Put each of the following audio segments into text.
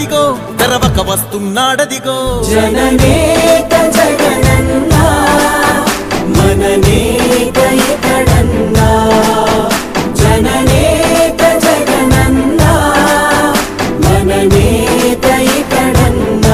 వస్తున్నాడదిగో తెరవక వస్తున్నాడదిగో జననేత జగనన్న మననేత ఇతడన్న జననేత జగనన్న మననేత ఇతడన్న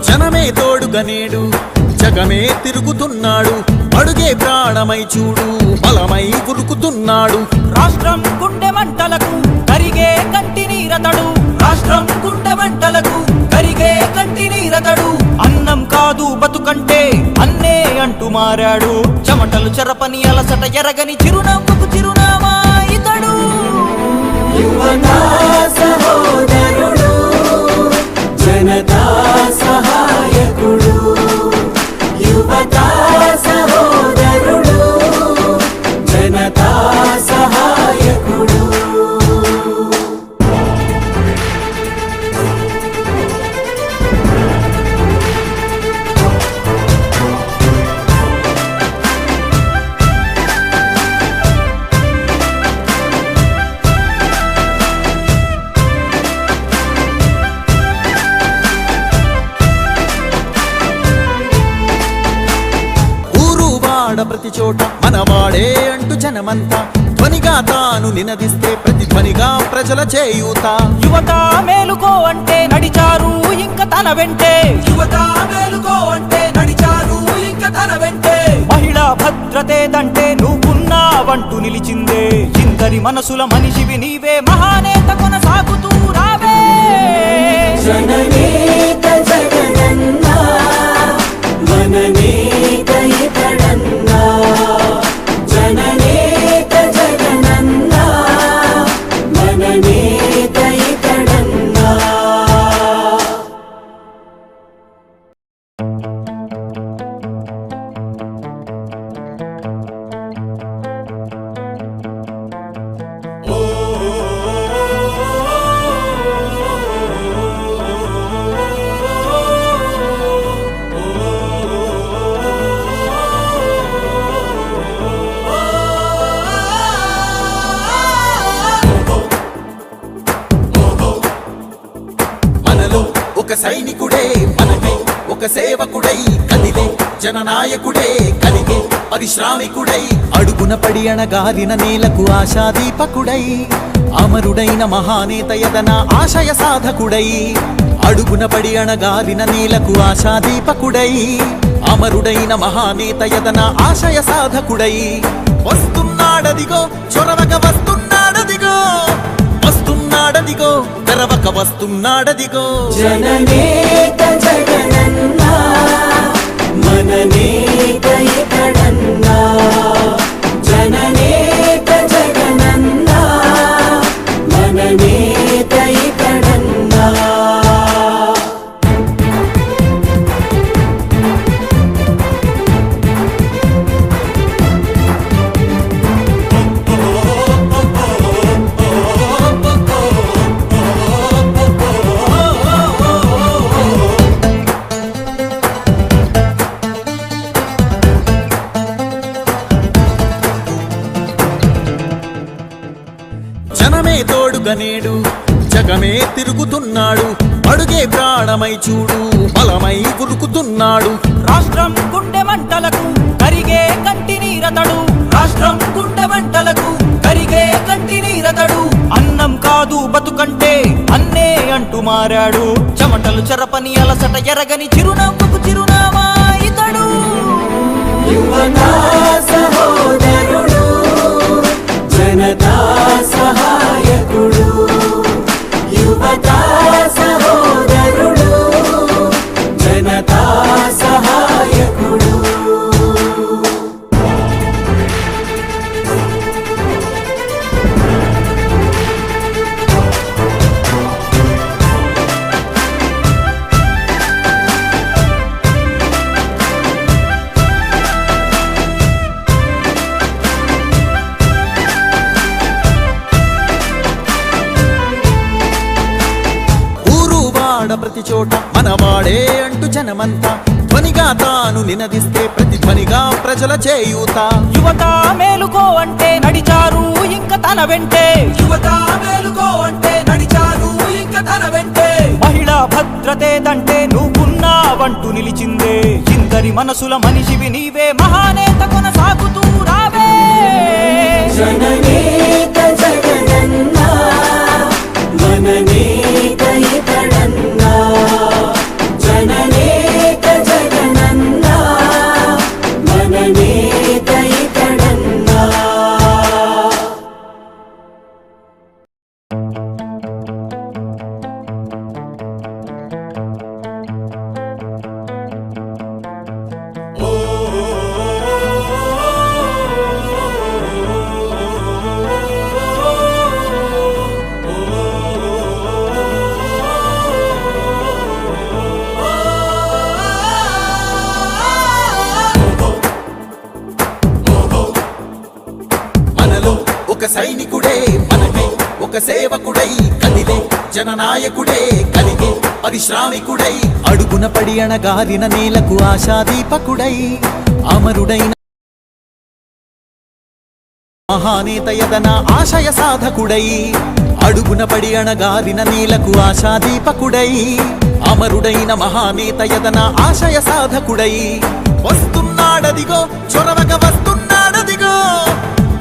జనమే తోడుగా నేడు జగమే తిరుగుతున్నాడు అడుగే ప్రాణమై చూడు బలమై ఉరుకుతున్నాడు రాష్ట్రం గుండె మంటలకు కరిగే కంటి నీరతడు రాష్ట్రం గుండె మంటలకు కరిగే కంటి నీరతడు అన్నం కాదు బతుకంటే అన్నే అంటూ మారాడు చెమటలు చెరపని అలసట ఎరగని చిరునవ్వుకు చిరునామా ఇతడు యువతా సహోదరుడు జనతా సహాయకుడు యువతా సహోదరుడు జనతా సహాయకుడు ప్రతి చోట మనవాడే అంటూ జనమంతా ధ్వనిగా తాను నినదిస్తే ప్రతిధ్వనిగా ప్రజల చేయూత యువత మేలుకో అంటే నడిచారు ఇంక తన వెంటే యువత మేలుకో అంటే నడిచారు ఇంక తన వెంటే మహిళా భద్రతేదంటే నువ్వున్నావంటూ నిలిచిందే ఇందరి మనసుల మనిషివి నీవే మహానేత కొనసాగుతూ రావే జననేత జగనన్న మననేత ఇతడన్న జననేత జగనన్న మననేత ఇతడన్న ఒక సైనికుడే మనకై ఒక సేవకుడై కదిలే జననాయకుడే కలిగే పరిశ్రామికుడై అడుగున పడి అణగారిన నేలకు ఆశాదీపకుడై అమరుడైన మహానేత యదన ఆశయ సాధకుడై అడుగున పడి అణగారిన నేలకు ఆశాదీపకుడై అమరుడైన మహానేత యదన ఆశయ సాధకుడై వస్తున్నాడదిగో చొరవక వస్తున్నాడదిగో వస్తున్నాడదిగో తెరవక వస్తున్నాడదిగో జననేత జగనన్న మననేత ఇతడన్న జననేత జగనన్న మననేత ఇతడన్న జనమే తోడుగా నేడు జగమే తిరుగుతున్నాడు అడుగే ప్రాణమై చూడు బలమై ఉరుకుతున్నాడు రాష్ట్రం గుండె మంటలకు కరిగే కంటి నీరతడు రాష్ట్రం గుండె మంటలకు కరిగే కంటి నీరతడు అన్నం కాదు బతుకంటే అన్నే అంటూ మారాడు చెమటలు చెరపని అలసట ఎరగని చిరునవ్వుకు చిరునామా ఇతడు యువతా సహోదరుడు జనతా సహాయకుడు యువతా సహోదరుడు జనతా సహాయకుడు ప్రతి చోట మనవాడే అంటూ జనమంతా ధ్వనిగా తాను నినదిస్తే ప్రతిధ్వనిగా ప్రజల చేయూత. యువత మేలుకో అంటే నడిచారు ఇంక తన వెంటే, యువత మేలుకో అంటే నడిచారు ఇంక తన వెంటే. మహిళా భద్రతేదంటే నువ్వున్నావంటూ నిలిచిందే, ఇందరి మనసుల మనిషివి నీవే, మహానేత కొనసాగుతూ రావే. జననేత జగనన్నా మననేత ఇతడన్నా, జననేత జగనన్నా మననేత ఇతడన్నా. మనలో ఒక సైనికుడే మనమే ఒక సేవకుడై కదిలే జననాయకుడే కలిగే పరిశ్రామికుడై అడుగున పడి అణగారిన నేలకు ఆశాదీపకుడై అమరుడైన మహానేత యదన ఆశయ సాధకుడై అడుగున పడి అణగారిన నేలకు ఆశాదీపకుడై అమరుడైన మహానేత యదన ఆశయ సాధకుడై వస్తున్నాడదిగో చొరవక వస్తున్నాడదిగో,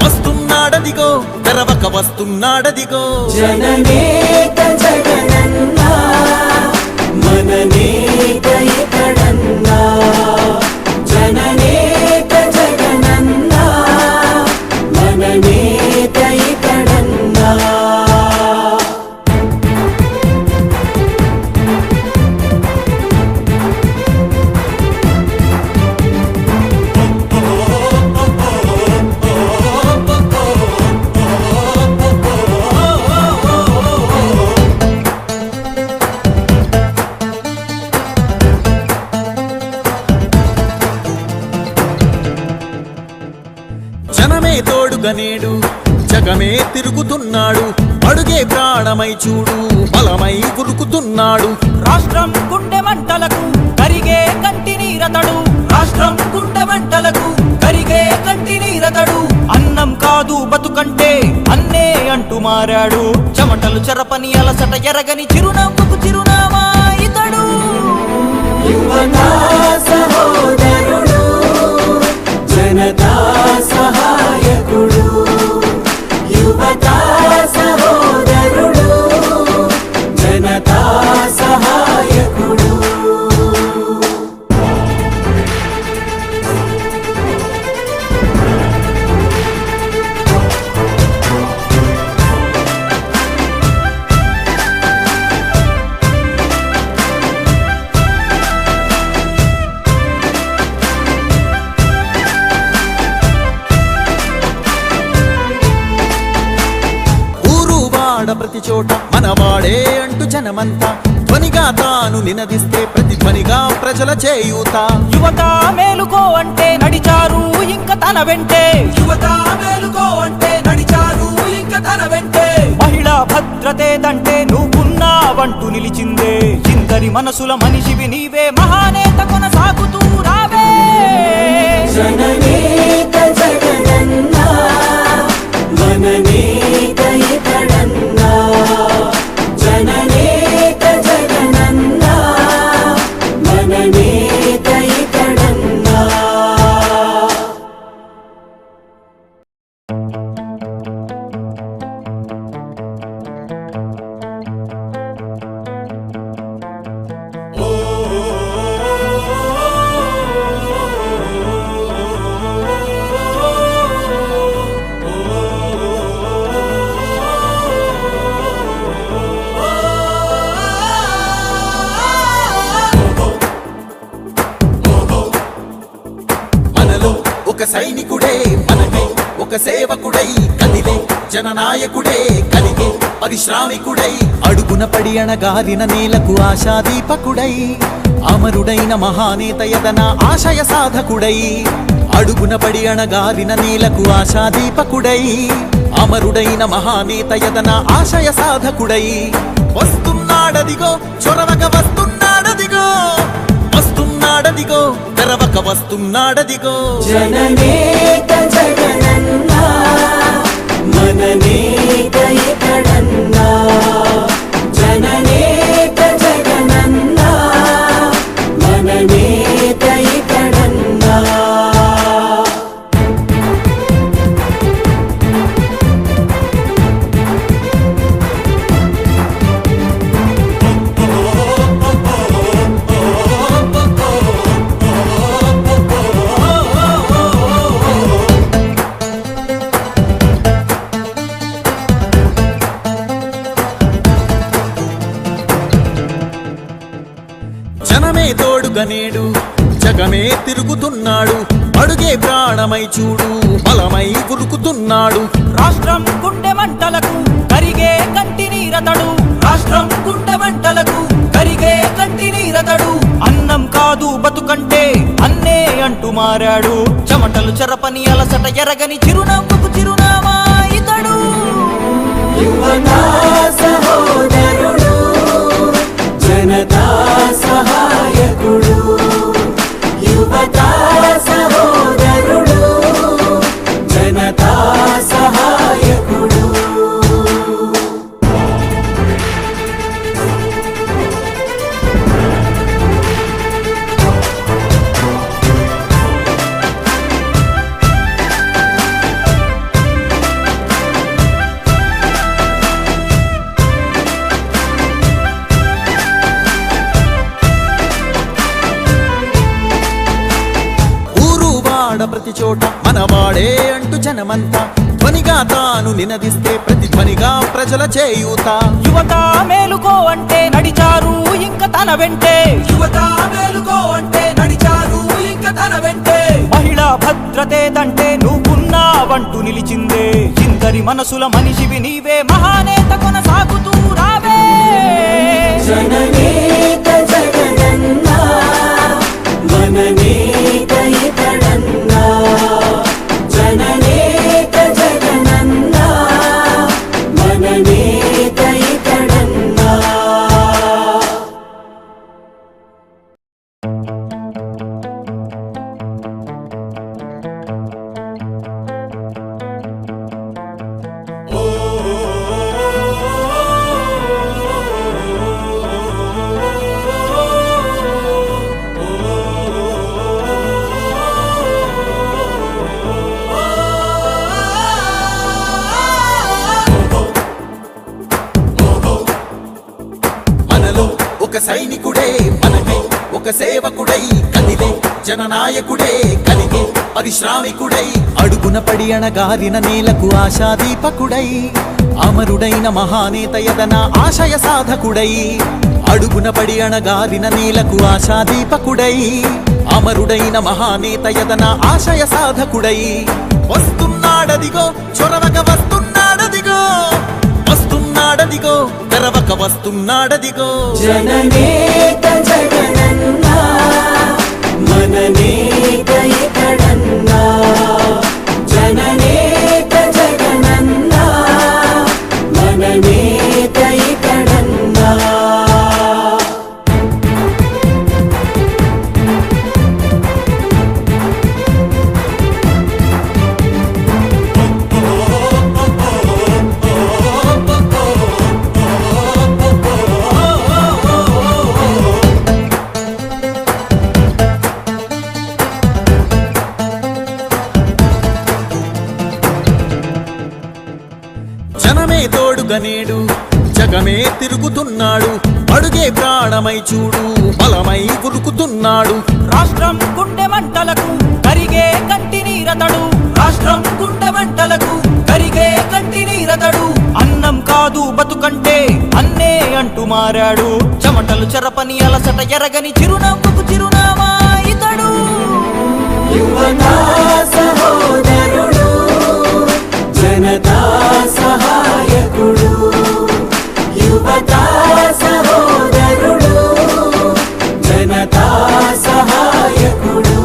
వస్తున్నాడదిగో తెరవక వస్తున్నాడదిగో. జననేత జగనన్నా మననేత ఇతడన్నా, జననేత జగనన్నా మననేత ఇతడన్నా. జనమే తోడుగా నేడు జగమే తిరుగుతున్నాడు, అడుగే ప్రాణమై చూడు బలమై ఉరుకుతున్నాడు. రాష్ట్రం గుండె మంటలకు కరిగే కంటి నీరతడు, రాష్ట్రం గుండె మంటలకు కరిగే కంటి నీరతడు. అన్నం కాదు బతుకంటే అన్నే అంటూ మారాడు, చెమటలు చెరపని అలసట ఎరగని చిరునవ్వుకు చిరునామా ఇతడు. యువతా సహోదరుడు జనతా సహాయకుడు, యువతా సహోదరుడు జనతా సహాయకుడు. ప్రతి చోట మనవాడే అంటూ జనమంతా ధ్వనిగా తాను నినదిస్తే ప్రతిధ్వనిగా ప్రజల చేయూత. యువత మేలుకో అంటే నడిచారు ఇంక తన వెంటే, యువత మేలుకో అంటే నడిచారు ఇంక తన వెంటే. మహిళా భద్రతేదంటే నువ్వున్నావంటూ నిలిచిందే, ఇందరి మనసుల మనిషివి నీవే, మహానేత కొనసాగుతూ రావే. జననేత జగనన్నా మననేత ఇతడన్నా, జననేత జగనన్నా మననేత ఇతడన్నా. ఒక సైనికుడే మనమే ఒక సేవకుడై కదిలే జననాయకుడే కలిగే పరిశ్రామికుడై అడుగున పడి అణగారిన నేలకు ఆశాదీపకుడై అమరుడైన మహానేత యదన ఆశయ సాధకుడై అడుగున పడి అణగారిన నేలకు ఆశాదీపకుడై అమరుడైన మహానేత యదన ఆశయ సాధకుడై వస్తున్నాడు వస్తున్నాడదిగో చొరవక వస్తున్నాడదిగో వస్తున్నాడదిగో తెరవక వస్తున్నాడదిగో జననేత జగనన్నా మననేత ఇతడన్నా జననేత జగనన్నా మననేత ఇతడన్నా జనమే తోడుగా నేడు జగమే తిరుగుతున్నాడు అడుగే ప్రాణమై చూడు బలమై ఉరుకుతున్నాడు రాష్ట్రం గుండె మంటలకు కరిగే కంటి నీరతడు రాష్ట్రం గుండె మంటలకు కరిగే కంటి నీరతడు అన్నం కాదు బతుకంటే అన్నే అంటూ మారాడు చెమటలు చెరపని అలసట ఎరగని చిరునవ్వుకు చిరునామా ఇతడు యువతా సహోదరుడు జనతా సహాయకుడు యువతా సహోదరుడు జనతా సహాయకుడు ప్రతి చోట మనవాడే అంటూ జనమంతా ధ్వనిగా తాను నినదిస్తే ప్రతిధ్వనిగా ప్రజల చేయూత యువత మేలుకో అంటే నడిచారు ఇంక తన వెంటే యువత మేలుకో అంటే నడిచారు ఇంక తన వెంటే మహిళా భద్రతేదంటే నువ్వున్నావంటూ నిలిచిందే ఇందరి మనసుల మనిషివి నీవే మహానేత కొనసాగుతూ రావే జననేత జగనన్నా మననేత ఇతడన్నా జననేత జగనన్నా మననేత ఇతడన్నా మనలో ఒక సైనికుడే మనమే ఒక సేవకుడై కదిలే జననాయకుడే కలిగే పరిశ్రామికుడై అడుగున పడి అణగారిన నేలకు ఆశాదీపకుడై అమరుడైన మహానేత యదన ఆశయ సాధకుడై అడుగున పడి అణగారిన నేలకు ఆశాదీపకుడై అమరుడైన మహానేత యదన ఆశయ సాధకుడై వస్తున్నాడదిగో చొరవక వస్తున్నాడదిగో వస్తున్నాడదిగో తెరవక వస్తున్నాడదిగో జననేత జగనన్నా మననేత ఇతడన్నా జననేత జగనన్నా మననేత ఇతడన్నా జనమే తోడుగా నేడు జగమే తిరుగుతున్నాడు అడుగే ప్రాణమై చూడు బలమై ఉరుకుతున్నాడు రాష్ట్రం గుండె మంటలకు కరిగే కంటి నీరతడు రాష్ట్రం గుండె మంటలకు కరిగే కంటి నీరతడు అన్నం కాదు బతుకంటే అన్నే అంటూ మారాడు చెమటలు చెరపని అలసట ఎరగని చిరునవ్వుకు చిరునామా ఇతడు యువతా సహోదరుడు జనతా సహాయకుడు యువతా సహోదరుడు జనతా సహాయకుడు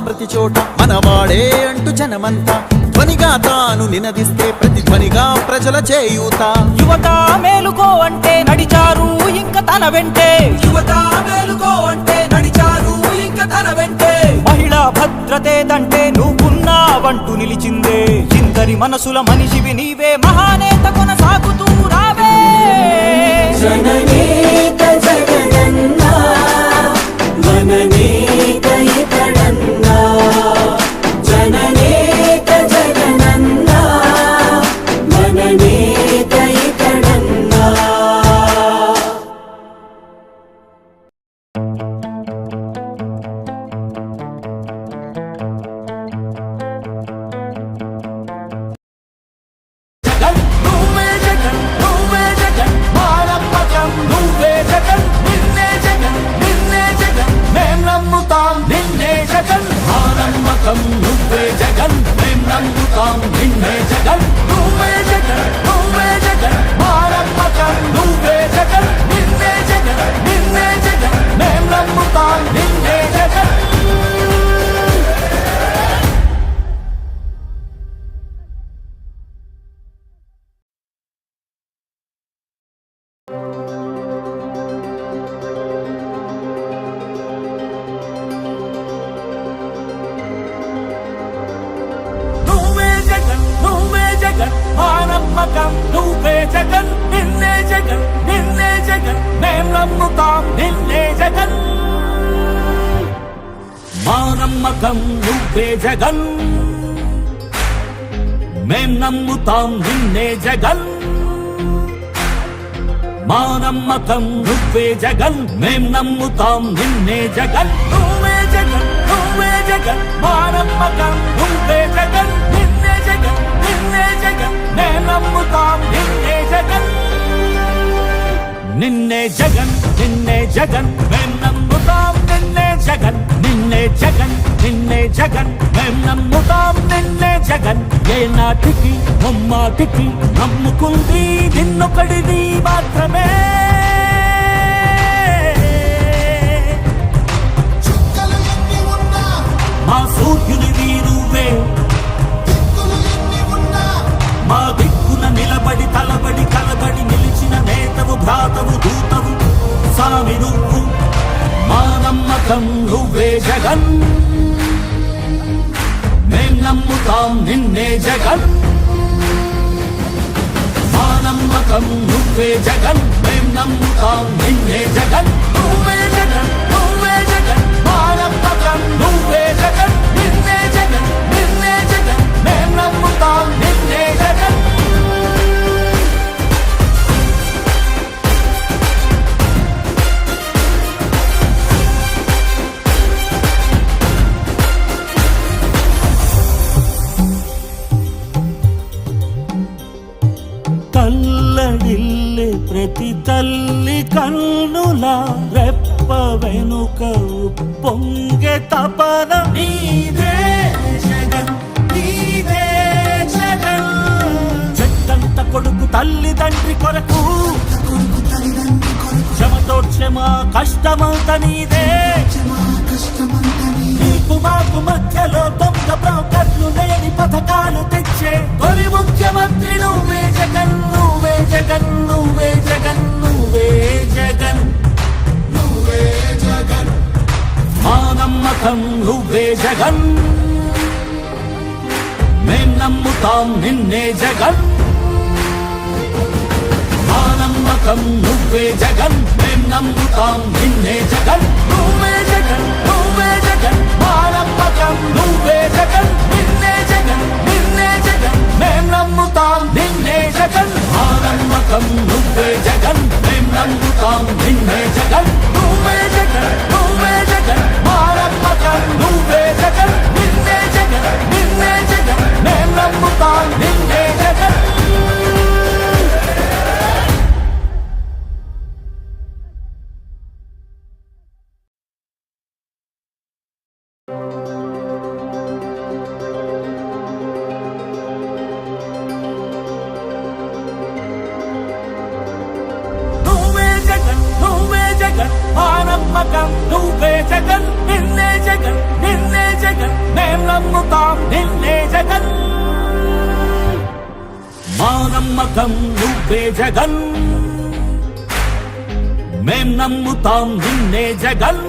ప్రతి చోట మనవాడే అంటూ జనమంతా ధ్వనిగా తాను నినదిస్తే ప్రతిధ్వనిగా ప్రజల చేయూత. యువత మేలుకో అంటే నడిచారు ఇంక తన వెంటే, యువత మేలుకో అంటే నడిచారు ఇంక తన వెంటే. మహిళా భద్రతేదంటే నువ్వున్నావంటూ నిలిచిందే, ఇందరి మనసుల మనిషివి నీవే, మహానేత కొనసాగుతూ రావే. జననేత జగనన్నా మననేత ఇతడన్నా, జననేత జగనన్నా మననేత ఇతడన్నా. నువ్వే జగన్, నిన్నే జగన్, నిన్నే జగన్, మేం నమ్ముతాం నిన్నే జగన్. మా నమ్మకం నువ్వే జగన్, మేం నమ్ముతాం నిన్నే జగన్. మా నమ్మకం నువ్వే జగన్, మేం నమ్ముతాం నిన్నే జగన్. నువ్వే జగన్, నువ్వే జగన్, మా నమ్మకం నువ్వే జగన్, నిన్నే జగన్, నిన్నే జగన్, మేం నమ్ముతాం నిన్నే జగన్. నిన్నే జగన్, నిన్నే జగన్, మేం నమ్ముతాం నిన్నే జగన్, నిన్నే జగన్, నిన్నే జగన్, మేం నమ్ముతాం నిన్నే జగన్. ఏ నాటికి ముమ్మాటికి నమ్ముకుంది నిన్నొకడిది మాత్రమే. మా సూర్యునివి నువ్వే, మా దిక్కున నిలబడి తలబడి కలబడి నిలిచిన నేతవు, భ్రాతవు, దూతవు సామి నువ్వు. మా నమ్మకం నువ్వే జగన్, మేం నమ్ముతాం నిన్నే జగన్. మా నమ్మకం నువ్వే జగన్, మేం నమ్ముతాం నిన్నే జగన్. నువ్వే జగన్, నువ్వే జగన్, మా నమ్మకం నువ్వే జగన్, నిన్నే జగన్, నిన్నే జగన్, మేం నమ్ముతాం నిన్నే జగన్. తల్లడిల్లే ప్రతి తల్లి కన్నుల రెప్ప వెనుక పొంగే తపన నీదే జగన్, నీదే జగన్. చెట్టంత కొడుకు తల్లిదండ్రి కొరకు క్షమతోక్షమ కష్టమంత నీదే. నీకు మాకు మధ్యలో దొంగ బ్రోకర్లు లేని పథకాలు తెచ్చే తొలి ముఖ్యమంత్రి నువ్వే జగన్, నువ్వే జగన్, నువ్వే జగన్, నువ్వే జగన్, నువ్వే జగన్. మా నమ్మకం నువ్వే జగన్, మేం నమ్ముతాం నిన్నే జగన్. మా నమ్మకం నువ్వే జగన్, మేం నమ్ముతాం నిన్నే జగన్. నువ్వే జగన్, నువ్వే జగన్, మా నమ్మకం నువ్వే జగన్, నిన్నే జగన్, నిన్నే జగన్, మేం నమ్ముతాం నిన్నే జగన్. మా నమ్మకం నువ్వే జగన్, మేం నమ్ముతాం నిన్నే జగన్. నువ్వే జగన్, నువ్వే జగన్, మా నమ్మకం నువ్వే జగన్, నిన్నే జగన్, నిన్నే జగన్, మేం నమ్ముతాం నిన్నే జగన్. నమ్మకం నువ్వే జగన్ నిన్నే జగన్ నిన్నే జగన్ మేం నమ్ముతాం నిన్నే జగన్ మా నమ్మకం నువ్వే జగన్ మేం నమ్ముతాం నిన్నే జగన్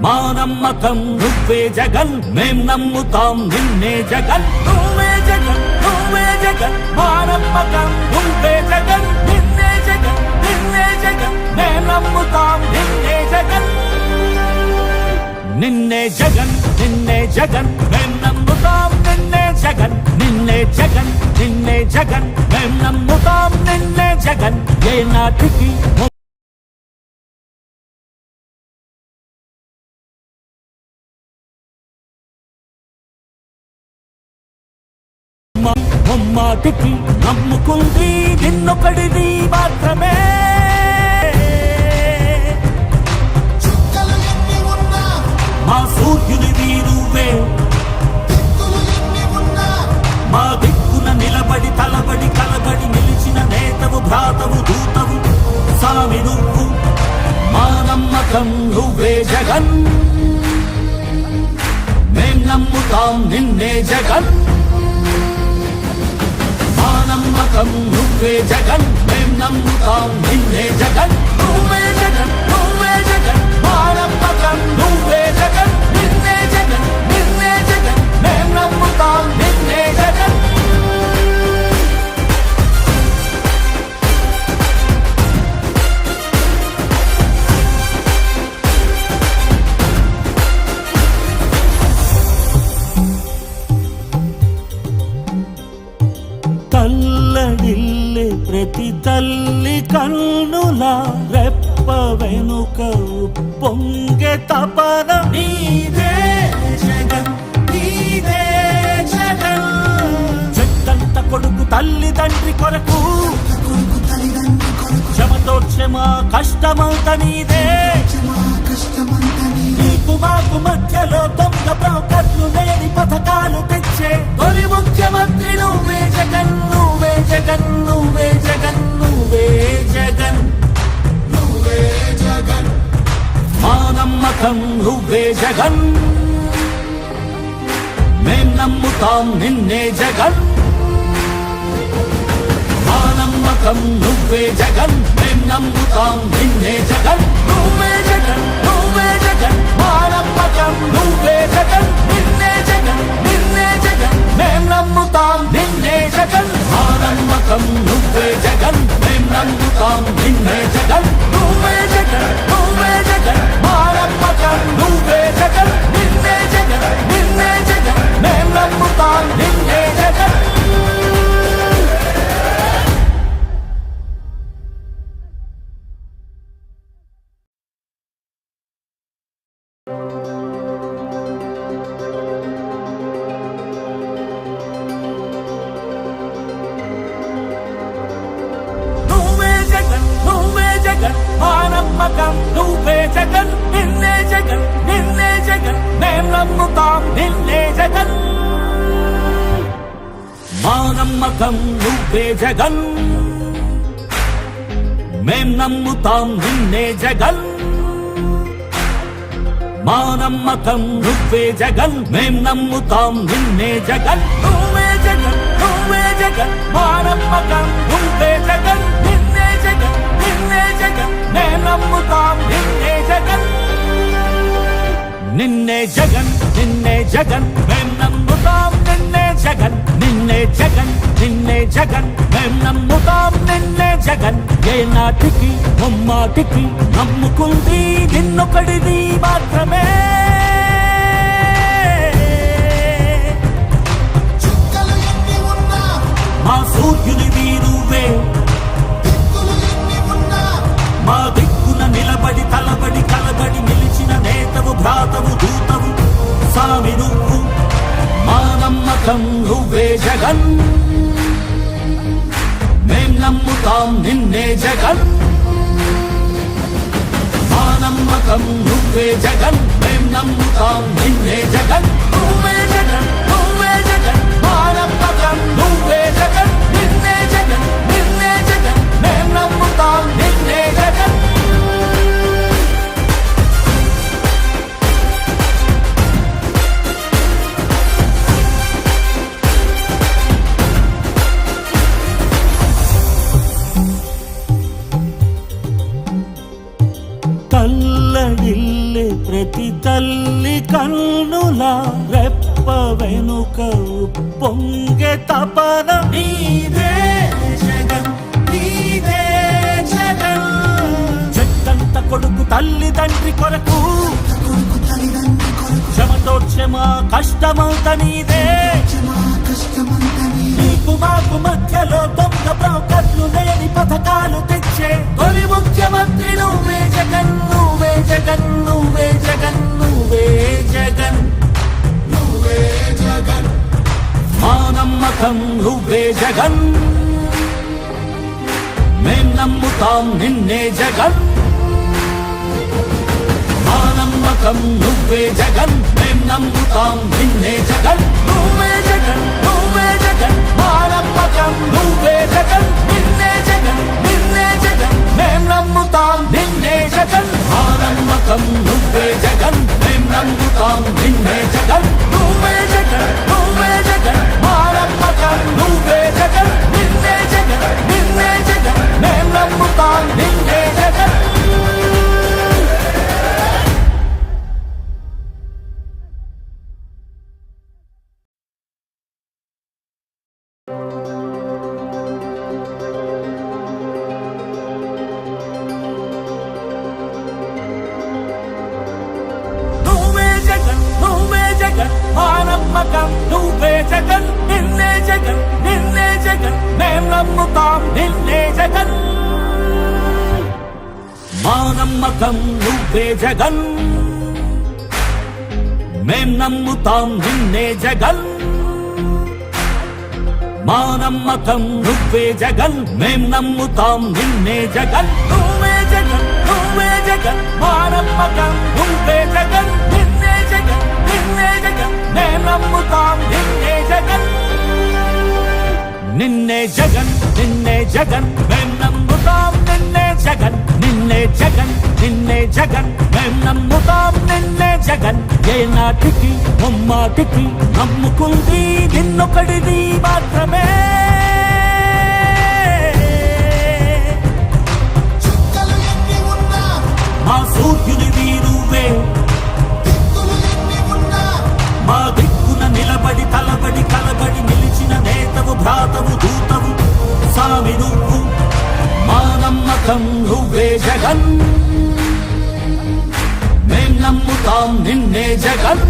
మా నమ్మకం నువ్వే జగన్ మేం నమ్ముతాం నిన్నే జగన్ నువ్వే జగన్ నువ్వే జగన్ మా నమ్మకం నువ్వే జగన్ నిన్నే జగన్ నిన్నే జగన్ మేం నమ్ముతాం నిన్నే జగన్ నిన్నే జగన్ నిన్నే జగన్ మేం నమ్ముతాం నిన్నే జగన్ నిన్నే జగన్ నిన్నే జగన్ మేం నమ్ముతాం నిన్నే జగన్ ఏ నాటికి ముమ్మాటికి నమ్ముకుంది నిన్నొకడిది మాత్రమే మా సూర్యునివి నువ్వే మా దిక్కున నిలబడి తలబడి కలబడి నిలిచిన నేతవు భ్రాతవు దూతవు సామి నువ్వు మా నమ్మకం నువ్వే జగన్ మేం నమ్ముతాం నిన్నే జగన్ మా నమ్మకం నువ్వే జగన్ మేం నమ్ముతాం నిన్నే జగన్ నువ్వే జగన్ నువ్వే జగన్ మా నమ్మకం నువ్వే జగన్ నిన్నే జగన్ నిన్నే జగన్ మేం నమ్ముతాం నిన్నే జగన్ తల్లడిల్లే ప్రతి తల్లి కన్నుల రెప్ప వెనుక పొంగె తపన నీదే జగన్ నీదే జగన్ చెట్టంత కొడుకు తల్లి తండ్రి కొరకు క్షమతో క్షమ కష్టమంత నీదే నీకు మాకు మధ్యలో దొంగ బ్రోకర్లు లేని పథకాలు తెచ్చే తొలి ముఖ్యమంత్రి నువ్వే జగన్ నువ్వే జగన్ నువ్వే జగన్ నువ్వే జగన్ నువ్వే జగన్ మా నమ్మకం నువ్వే జగన్ మేం నమ్ముతాం నిన్నే జగన్ మా నమ్మకం నువ్వే జగన్ మేం నమ్ముతాం నిన్నే జగన్ నువ్వే జగన్ నువ్వే జగన్ మా నమ్మకం నువ్వే జగన్ నిన్నే జగన్ నిన్నే జగన్ మేం నమ్ముతాం నిన్నే జగన్ మా నమ్మకం నువ్వే జగన్ మేం నమ్ముతాం నిన్నే జగన్ నువ్వే జగన్ నువ్వే జగన్ మా నమ్మకం నువ్వే జగన్ నిన్నే జగన్ నిన్నే జగన్ మేం నమ్ముతాం నిన్నే జగన్ నువ్వే జగన్ నిన్నే జగన్ నిన్నే జగన్ మేం నమ్ముతాం నిన్నే జగన్ మా నమ్మకం నువ్వే జగన్ మేం నమ్ముతాం నిన్నే జగన్ మా నమ్మకం నువ్వే జగన్ మేం నమ్ముతాం నిన్నే జగన్ నువ్వే జగన్ నువ్వే జగన్ మా నమ్మకం నువ్వే జగన్ నిన్నే జగన్ నిన్నే జగన్ మేం నమ్ముతాం నిన్నే జగన్ నిన్నే జగన్ నిన్నే జగన్ మేం నమ్ముతాం నిన్నే జగన్ నిన్నే జగన్ నిన్నే జగన్ మేం నమ్ముతాం నిన్నే జగన్ ఏ నాటికి ముమ్మాటికి నమ్ముకుంది నిన్నొకడిది మాత్రమే మా సూర్యునివి నువ్వే మా దిక్కున నిలబడి తలబడి కలబడి నిలిచిన నేతవు భ్రాతవు దూతవు సామి నువ్వు మా నమ్మకం నువ్వే జగన్ మేం నమ్ముతాం నిన్నే జగన్ మా నమ్మకం నువ్వే జగన్ మేం నమ్ముతాం నిన్నే జగన్ నువ్వే జగన్ నువ్వే జగన్ మా నమ్మకం నువ్వే జగన్ నిన్నే జగన్ నిన్నే జగన్ మేం నమ్ముతాం నిన్నే జగన్ రెప్ప వెనుక పొంగే తపన నీదే జగన్ నీదే జగన్ చెట్టంత కొడుకు తల్లిదండ్రి కొరకు క్షమతోక్షమ కష్టమంత నీదే నీకు మాకు మధ్యలో దొంగ బ్రోకర్లు లేని పథకాలు తెచ్చే తొలి ముఖ్యమంత్రి నువ్వే జగన్ నువ్వే జగన్ నువ్వే జగన్ నువ్వే జగన్ నువ్వే జగన్ మా నమ్మకం నువ్వే జగన్ మేం నమ్ముతాం నిన్నే జగన్ మా నమ్మకం నువ్వే జగన్ మేం నమ్ముతాం నిన్నే జగన్ నువ్వే జగన్ నువ్వే జగన్ మా నమ్మకం నువ్వే జగన్ నిన్నే జగన్ నిన్నే జగన్ మేం నమ్ముతాం నిన్నే జగన్ మా నమ్మకం నువ్వే జగన్ మేం నమ్ముతాం నిన్నే జగన్ నువ్వే జగన్ నువ్వే జగన్ మా నమ్మకం నువ్వే జగన్ నిన్నే జగన్ నిన్నే జగన్ మేం నమ్ముతాం నిన్నే జగన్ నమ్మకం నువ్వే జగన్ నిన్నే జగన్ నిన్నే జగన్ మేం నమ్ముతాం నిన్నే జగన్ మా నమ్మకం నువ్వే జగన్ మేం నమ్ముతాం నిన్నే జగన్ మా నమ్మకం నువ్వే జగన్ మేం నమ్ముతాం నిన్నే జగన్ నువ్వే జగన్ నువ్వే జగన్ మా నమ్మకం నువ్వే జగన్ నిన్నే జగన్ నిన్నే జగన్ మేం నమ్ముతాం నిన్నే జగన్ నిన్నే జగన్ నిన్నే జగన్ మేం నమ్ముతాం నిన్నే జగన్ నిన్నే జగన్ నిన్నే జగన్ మేం నమ్ముతాం నిన్నే జగన్ ఏ నాటికి ముమ్మాటికి నమ్ముకుంది నిన్నొకడిది మాత్రమే మా సూర్యునివి నువ్వే మా దిక్కున నిలబడి తలబడి కలబడి నిలిచిన నేతవు భ్రాతవు దూతవు సామి నువ్వు మా నమ్మకం నువ్వే జగన్ మేం నమ్ముతాం నిన్నే జగన్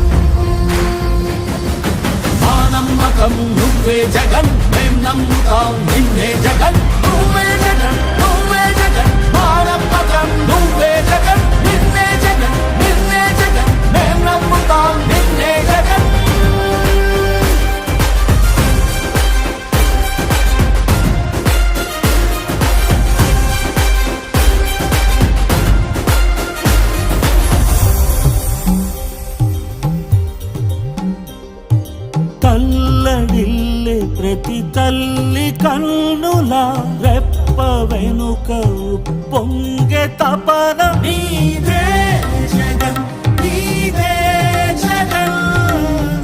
మా నమ్మకం నువ్వే జగన్ మేం నమ్ముతాం నిన్నే జగన్ నువ్వే జగన్ నువ్వే జగన్ మా నమ్మకం నువ్వే జగన్ నిన్నే జగన్ నిన్నే జగన్ మేం నమ్ముతాం నిన్నే జగన్ తల్లడిల్లే ప్రతి తల్లి కన్నుల రెప్ప వెనుక పొంగే తపన నీదే జగన్ నీదే జగన్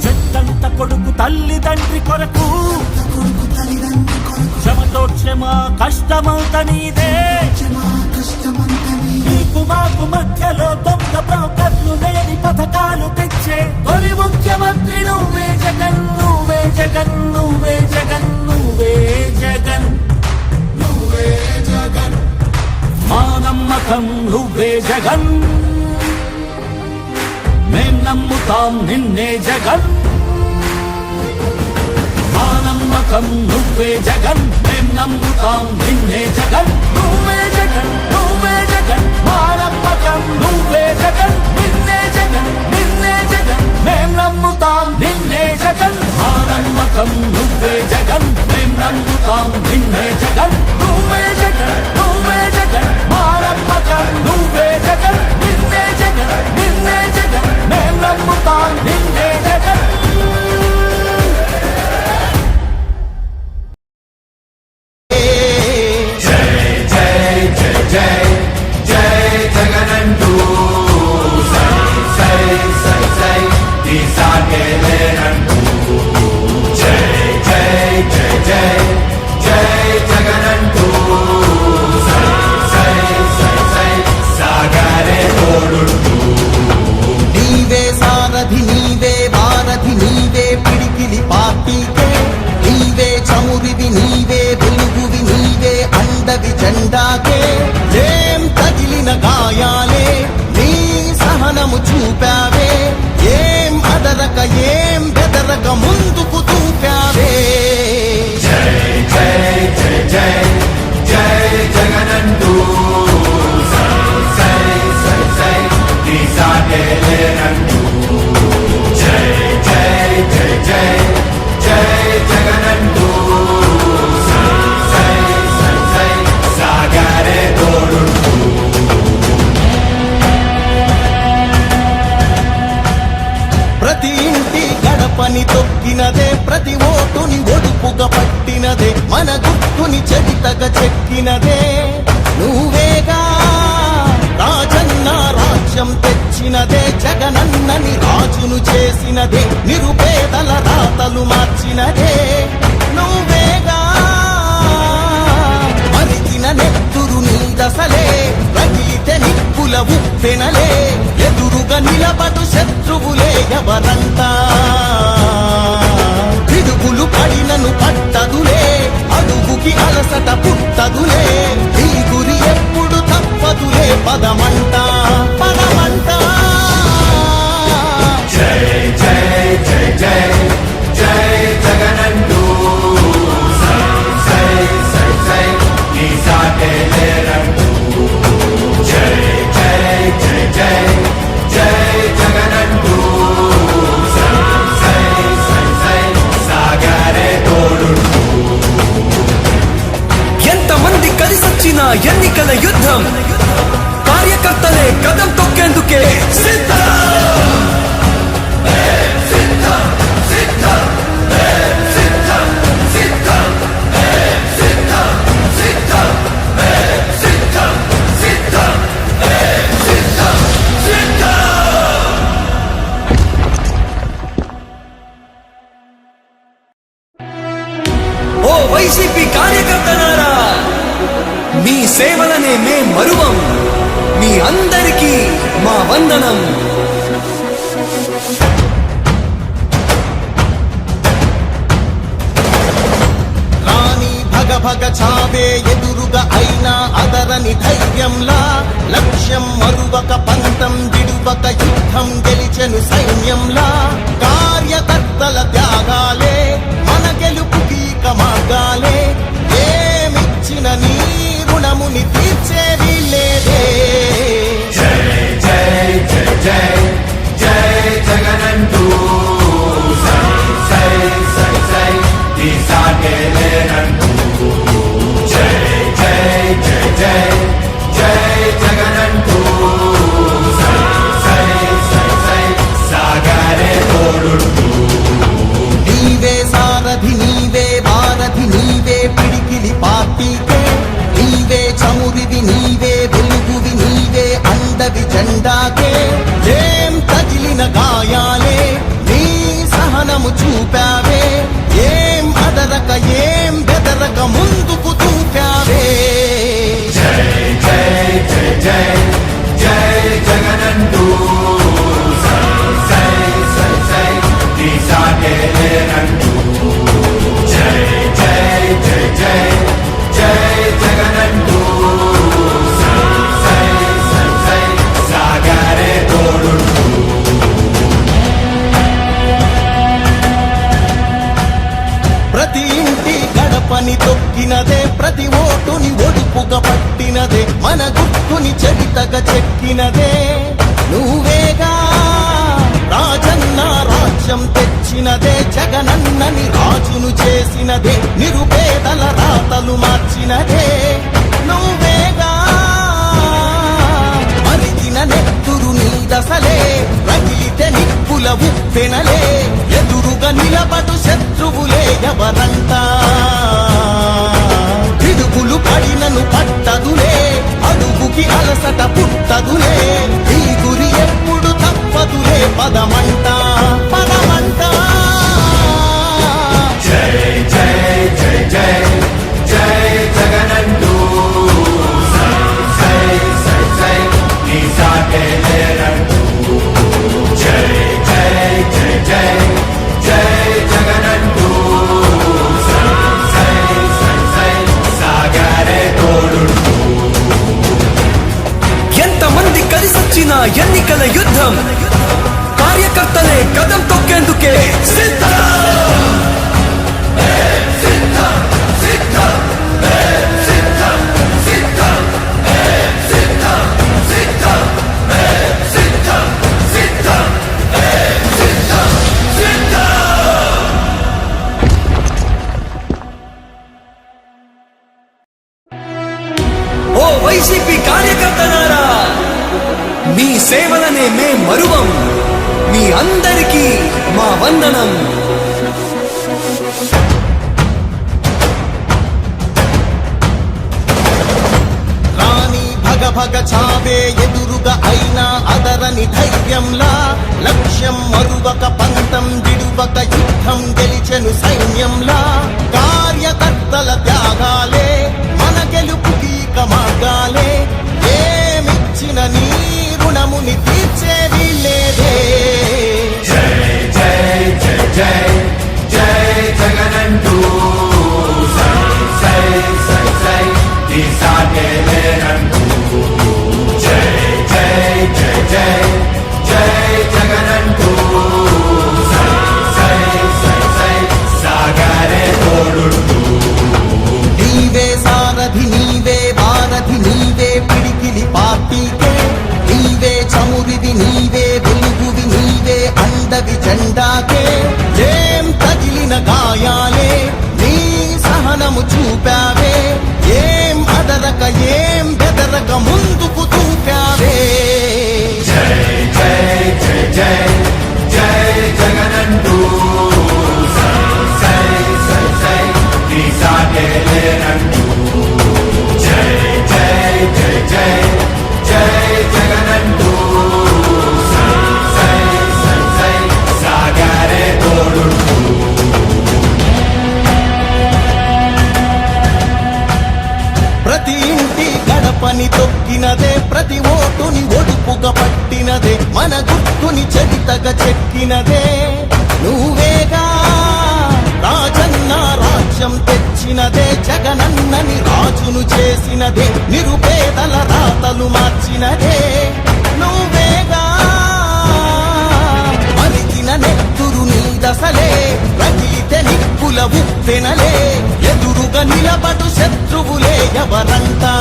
చెట్టంత కొడుకు తల్లిదండ్రి కొరకు క్షమతోక్షమ కష్టమంత నీదే నీకు మాకు మధ్యలో దొంగ బ్రోకర్లు లేని పథకాలు తెచ్చే తొలి ముఖ్యమంత్రి నువ్వే జగన్ నువ్వే జగన్ నువ్వే జగన్ నువ్వే జగన్ నువ్వే జగన్ మా నమ్మకం నువ్వే జగన్ మేం నమ్ముతాం నిన్నే జగన్ మా నమ్మకం నువ్వే జగన్ మేం నమ్ముతాం నిన్నే జగన్ నువ్వే జగన్ నువ్వే జగన్ మా నమ్మకం నువ్వే జగన్ నిన్నే జగన్ నిన్నే జగన్ మేం నమ్ముతాం నిన్నే జగన్ మా నమ్మకం నువ్వే జగన్ మేం నమ్ముతాం నిన్నే జగన్ నువ్వే జగన్ నువ్వే జగన్ మా నమ్మకం నువ్వే జగన్ నిన్నే జగన్ నిన్నే జగన్ మేం నమ్ముతాం నిన్నే జగన్ సాగేలేనంటూ జగనంటూ జై జై జై జై జై జగనంటూ సై సై సై సై సాగరే తోడుంటూ ప్రతి ఇంటి గడపని తొక్కినదే, ప్రతి ఓటుని ఒడుపుగా పట్టినదే, మన గుర్తుని చెవితగా చెక్కినదే నువ్వేగా. రాజన్న రాజ్యం తెచ్చినదే, జగనన్నని రాజును చేసినదే, నిరుపేదల రాతలు మార్చినదే నువ్వేగా. మరిగిన నెత్తురు నీ దశలే, రగిలితే నిప్పుల ఉప్పెనలే, ఎదురుగా నిలబడు శత్రువులే ఎవరంతా. పిడుగులు పడినను పట్టదులే, అడుగుకి అలసట పుట్టదులే, ఈ గురి ఎప్పుడు తప్పదులే, పదమంట పదమంట. జై జై జై జై జై జగనంటూ సై సై సై సై నీ సాటే లేరంటూ జై జై జై జై జై జగనంటూ సై సై సై సై సాగరే తోడుంటూ ఎంతమంది కలిసొచ్చిన ఎన్నికల యుద్ధం, కార్యకర్తలే కదం తొక్కేందుకే సిద్ధం. ఓ వైసీపీ కార్యకర్తలారా, మీ సేవలనే మే మరువం, మీ అందరికీ మా వందనం. రాణి భగ భగ చావే ఎదురుగా అయినా అదరని ధైర్యంలా, లక్ష్యం మరువక పంతం విడువక యుద్ధం గెలిచెను సైన్యంలా. కార్యకర్తల త్యాగాలే మన గెలుపుకి మార్గాలే, ఏమిచ్చిన నీ రుణముని తీర్చేది లేదే. జై జై జై జై జై జగనంటూ సై సై సై సై నీ సాటే లేరంటూ జై జై జై జై జై జగనంటూ సై సై సై సై సాగరే తోడుంటూ నీవే సారథి, నీవే వారధి, నీవే పిడికిలి పార్టీకే, నీవే చమురివి, నీవే వెలుగువి, నీవే అండవి జెండాకే. ఏం తగిలిన గాయాలే నీ సహనము చూపావే, ఏం అదరక ఏం బెదరక ముందుకు చూపావే. జై జై జై జై జై జగనంటూ సై సై సై సై నీ సాటే లేరంటూ జై జై జై జై జై జగనంటూ సై సై సై సై సాగరే తోడుంటూ ప్రతి ఇంటి గడపని తొక్కినదే, ప్రతి ఓటుని ఒడుపుగా పట్టినదే, మన గుర్తుని చెవితగా చెక్కినదే నువ్వేగా. రాజన్న రాజ్యం తెచ్చినదే, జగనన్నని రాజును చేసినదే, నిరుపేదల రాతలు మార్చినదే నువ్వేగా. మరిగిన నెత్తురు నీ దశలే, రగిలితే నిప్పుల ఉప్పెనలే, ఎదురుగా నిలబడు శత్రువులే ఎవరంతా. పిడుగులు పడినను పట్టదులే, అడుగుకి అలసట పుట్టదులే, ఈ గురి ఎప్పుడు తప్పదులే, పదమంట పదమంట. జై జై జై జై జై జగనంటూ సై సై సై సై నీ సాటే లేరంటూ జై జై జై జై జై జగనంటూ సై సై సై సై సాగరే తోడుంటూ ఎంతమంది కలిసొచ్చిన ఎన్నికల యుద్ధం, కార్యకర్త మరువం మీ అందరికీ మా వందనం. రాణి భగ భగ చావే ఎదురుగా అయినా అదరని ధైర్యంలా లక్ష్యం మరువక పంతం విడువక యుద్ధం గెలిచెను సైన్యంలా కార్యకర్తల త్యాగాలే మన గెలుపుకి మార్గాలే ఏమిచ్చిన నీ రుణముని తీర్చేది లేదే. జై జై జై జై జై జగనంటూ సై సై సై సై ఈ సాగే లేరంటూ జై జై జై జై జై జగనంటూ సై సై సై సై సాగరే తోడుంటూ నీవే సారథి నీవే వారధి నీవే పిడికిలి పార్టీకే నీవే చమురివి నీవే వెలుగువి నీవే అండవి జెండాకే ఏం తగిలిన గాయాలే నీ సహనము చూపావే ఏం అదరక ఏం బెదరక ముందుకు చూపావే. జై జై జై జై జై జగనంటూ సై సై సై సై ఈ సాగే లేరంటూ జై జై జై జై జై జగనంటూ సై సై సై సై సాగరే తోడుంటూ ప్రతి ఇంటి గడపని తొక్కినదే ప్రతి ఓటుని ఒడుపుగా పట్టినదే మన గుర్తుని చరితగా చెక్కినదే నువ్వేగా రాజన్న రాజ్యం తెచ్చినదే జగనన్నని రాజును చేసినదే నిరుపేదల రాతలు మార్చినదే నువ్వేగా మరిగిన నెత్తురు నీ దశలే రగిలితే నిప్పుల ఉప్పెనలే ఎదురుగా నిలబడు శత్రువులే ఎవరంతా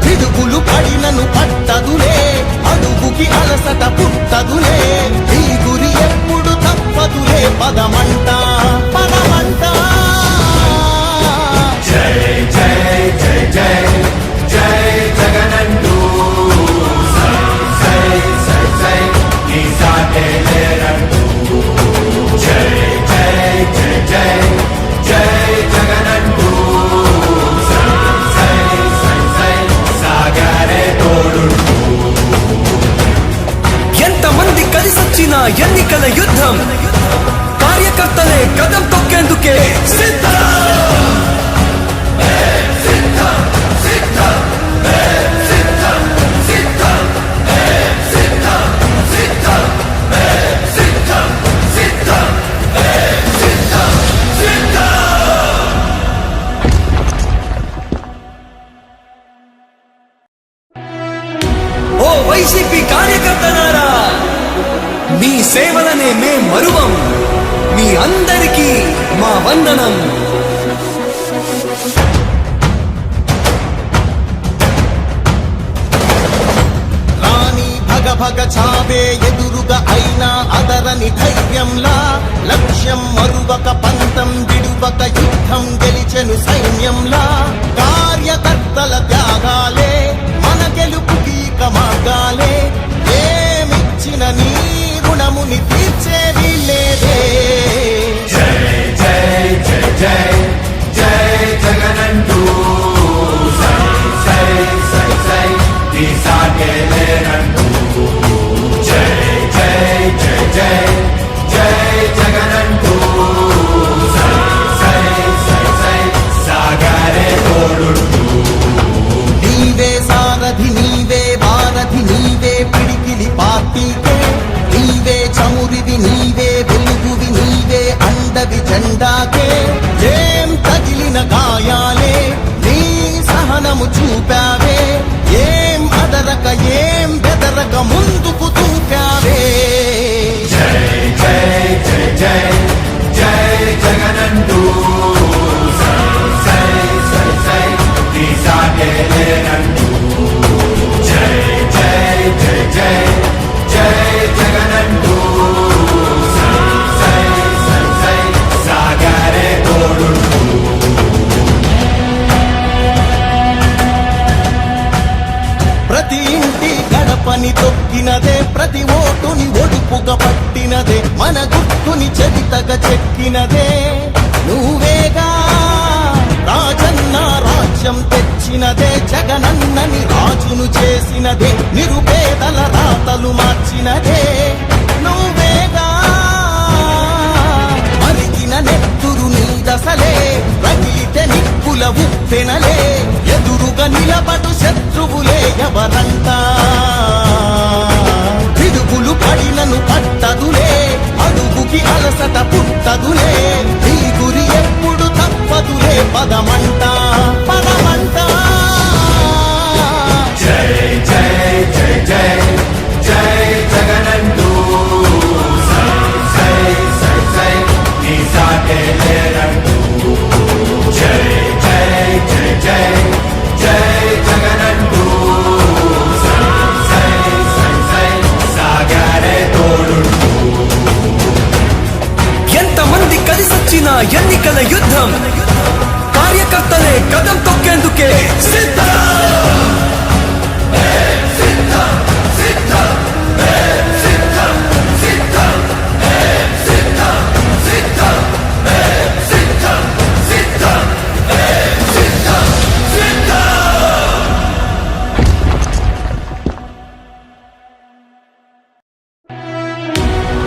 పిడుగులు పడినను పట్టదులే అడుగుకి అలసట పుట్టదులే ఈ గురి ఎప్పుడు తప్పదులే పదమంట పదమంట. జై జై జై జై జై జగనంటూ సై సై సై సై ఈ సాగే లేరంటూ జై జై జై జై జై జగనంటూ సై సై సై సై సాగరే తోడుంటూ ఎంతమంది కలిసొచ్చిన ఎన్నికల యుద్ధం కార్యకర్తలే కదం తొక్కేందుకే సిద్ధం. ఓ వైసీపీ కార్యకర్తలారా, మీ సేవలనే మే మరువం మీ అందరికీ మా వందనం. రాణి భగ భగ చావే ఎదురుగా అయినా అదరని ధైర్యంలా లక్ష్యం మరువక పంతం విడువక యుద్ధం గెలిచెను సైన్యంలా కార్యకర్తల త్యాగాలే మన గెలుపుకి మార్గాలే ఏమిచ్చిన నీ రుణముని తీర్చేది లేదే. జై జై జై జై జై జగనంటూ సై సై సై సై ఈ సాగే లేరంటూ జై జై జై జై జై జగనంటూ సై సై సై సై సాగరే తోడుంటూ నీవే సారథి నీవే వారధి నీవే పిడికిలి పార్టీకే నీవే చమురివి నీవే వెలుగువి నీవే అండవి జెండాకే ఏం తగిలిన గాయాలే నీ సహనము చూపావే ఏం అదరక ఏం బెదరక ముందుకు చూపావే. జై జై జై జై జై జగనంటూ సై సై సై సై ఈ సాగే లేరంటూ జై జై జై జై జై జగనంటూ సై సై సై సై సాగరే తోడుంటూ ప్రతి ఇంటి గడపని తొక్కి భక్తుని చరితగా చెక్కినదే నువ్వేగా రాజన్న రాజ్యం తెచ్చినదే జగనన్నని రాజును చేసినదే నిరుపేదల రాతలు మార్చినదే నువ్వేగా మరిగిన నెత్తురు నీ దశలే రగిలితే నిప్పుల ఉప్పెనలే ఎదురుగా నిలబడు శత్రువులే ఎవరంతా పిడుగులు పడినను పట్టదులే అడుగుకి అలసట పుట్టదులే నీ గురి ఎప్పుడు తప్పదులే పదమంట పదమంట జై జై జై జై జై జగనంటూ సై సై సై సై నీ సాటే లేరంటూ జై జై జై జై జై జగనంటూ సై సై సై సై సాగరే తోడుంటూ ఎంతమంది కలిసొచ్చిన ఎన్నికల యుద్ధం కార్యకర్తలే కదం తొక్కేందుకే సిద్ధం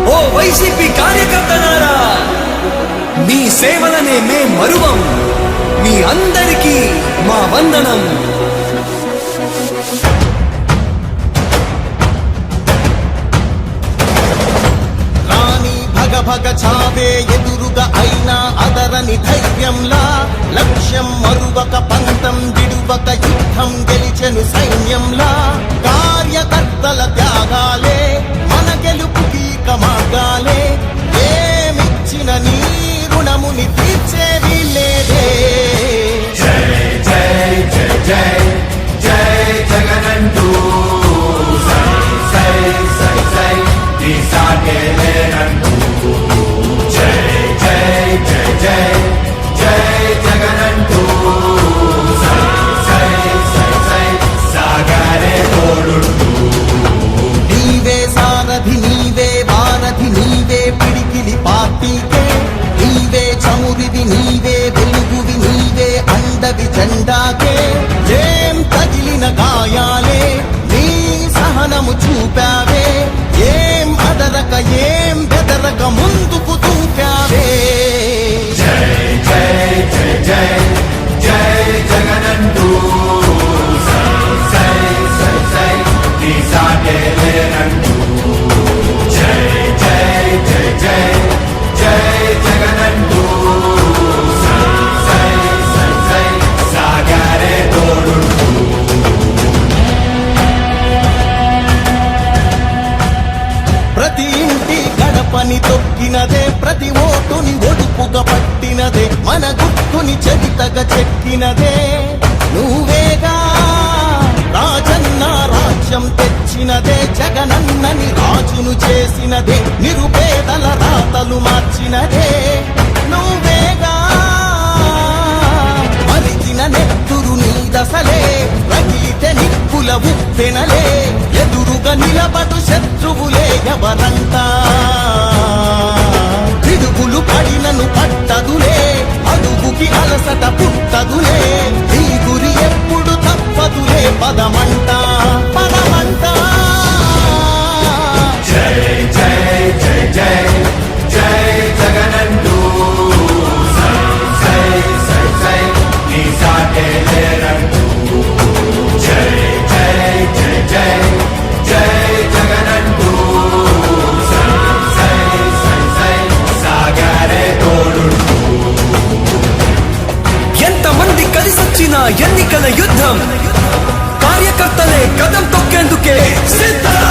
ఓ వైసీపీ కార్యకర్తలారా మీ సేవలనే మే మరువం మీ అందరికీ మా వందనం రాణి భగ భగ చావే ఎదురుగా అయినా అదరని ధైర్యంలా లక్ష్యం మరువక పంతం విడువక యుద్ధం గెలిచెను సైన్యంలా కార్యకర్తల త్యాగాలే మన గెలుపుకి మార్గాలే ఏమిచ్చిన నీ రుణముని తీర్చేది లేదే జై జై జై జై జై జగనంటూ సై సై సై సై నీ సాటే లేరంటూ జై జై జై జై జై జగనంటూ సై సై సై సై సాగరే తోడుంటూ నీవే సారథి నీవే వారధి నీవే పిడికిలి పార్టీకే నీవే చమురివి నీవే వెలుగువి నీవే అండవి జెండాకే ఏం తగిలిన గాయాలే నీ సహనము చూపావే ఏం అదరక ఏం బెదరక ముందుకు చూపావే జై జై జై జై జై జగనంటూ సై సై సై సై నీ సాటే లేరంటూ జై జై జై జై జై జగనంటూ సై సై సై సై సాగరే తోడుంటూ ప్రతి ఇంటి గడపని తొక్కినదే ప్రతి ఓటుని ఒడుపుగా పట్టినదే మన గుర్తుని చరితగా చెక్కినదే నువ్వేగా రాజన్న రాజ్యం తెచ్చినదే జగనన్నని రాజును చేసినదే నిరుపేదల రాతలు మార్చినదే నువ్వేగా మరిగిన నెత్తురు నీ దశలే రగిలితే నిప్పుల ఉప్పెనలే ఎదురుగా నిలబడు శత్రువులే ఎవరంతా పిడుగులు పడినను పట్టదులే అడుగుకి అలసట పుట్టదులే నీ గురి ఎప్పుడు తప్పదులే పదమంట పదమంట జై జై జై జై జై జగనంటూ సై సై సై సై నీ సాటే లేరంటూ జై జై జై జై జై జగనంటూ సై సై సై సై సాగరే తోడుంటూ ఎంతమంది కలిసొచ్చిన ఎన్నికల యుద్ధం కార్యకర్తలే కదం తొక్కేందుకే సిద్ధం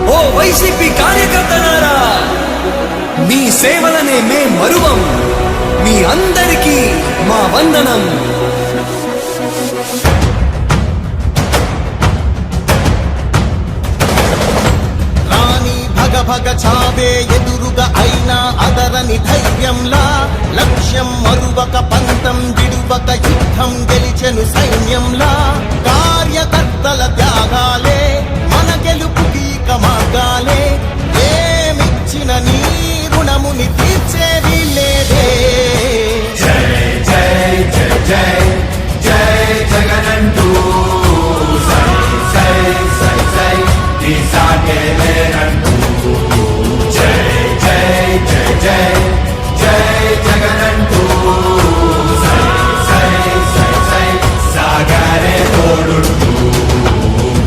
ఓ వైసీపీ కార్యకర్తలారా మీ సేవలనే మే మరువం మీ అందరికీ మా వందనం చావే ఎదురుగా అయినా అదరని ధైర్యంలా లక్ష్యం మరువక పంతం విడువక యుద్ధం గెలిచెను సైన్యంలా కార్యకర్తల త్యాగాలే మన గెలుపుకి మార్గాలే ఏమిచ్చిన నీ రుణముని తీర్చేది లేదే జై జై జై జై జై జగనంటూ సై సై సై సై నీ సాటే లేనంటూ జై జై జై జై జై జగనంటూ సై సై సై సై సాగరే తోడుంటూ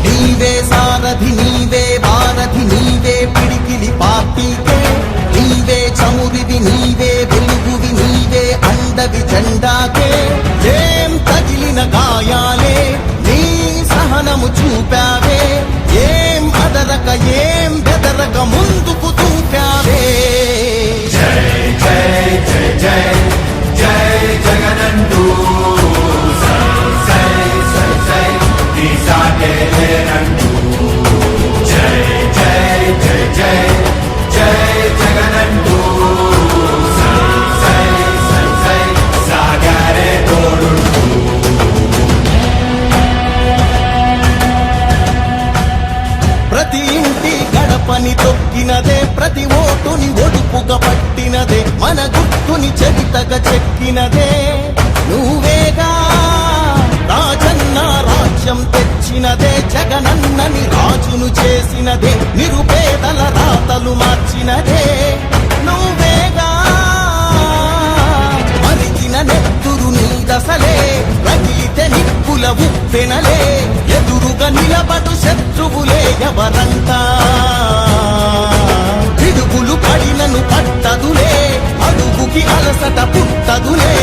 నీవే సారథి నీవే వారధి నీవే పిడికిలి పార్టీకే నీవే చమురివి నీవే వెలుగువి నీవే అండవి జెండాకే ఏం తగిలిన గాయాలే నీ సహనము చూపావే ఏం అదరక ఏం బెదరక ముందుకు దూకావే జై జై జై జై జై జగనంటూ సై సై సై సై నీ సాటే లేనంటూ జై జై జై జై జై జగనంటూ సై సై సై సై సాగరే తోడుంటూ ప్రతి ఇంటి గడపని తొక్కినదే ప్రతి ఓటుని ఒడుపుగా పట్టినదే మన గుర్తుని చరితగా చెక్కినదే నువ్వేగా రాజన్న రాజ్యం తెచ్చినదే జగనన్నని రాజును చేసినదే నిరుపేదల రాతలు మార్చినదే నువ్వేగా మరిగిన నెత్తురు నీ దశలే రగిలితే నిప్పుల ఉప్పెనలే ఎదురుగా నిలబడు శత్రువులే ఎవరంతా పిడుగులు పడినను పట్టదులే అడుగుకి అలసట పుట్టదులే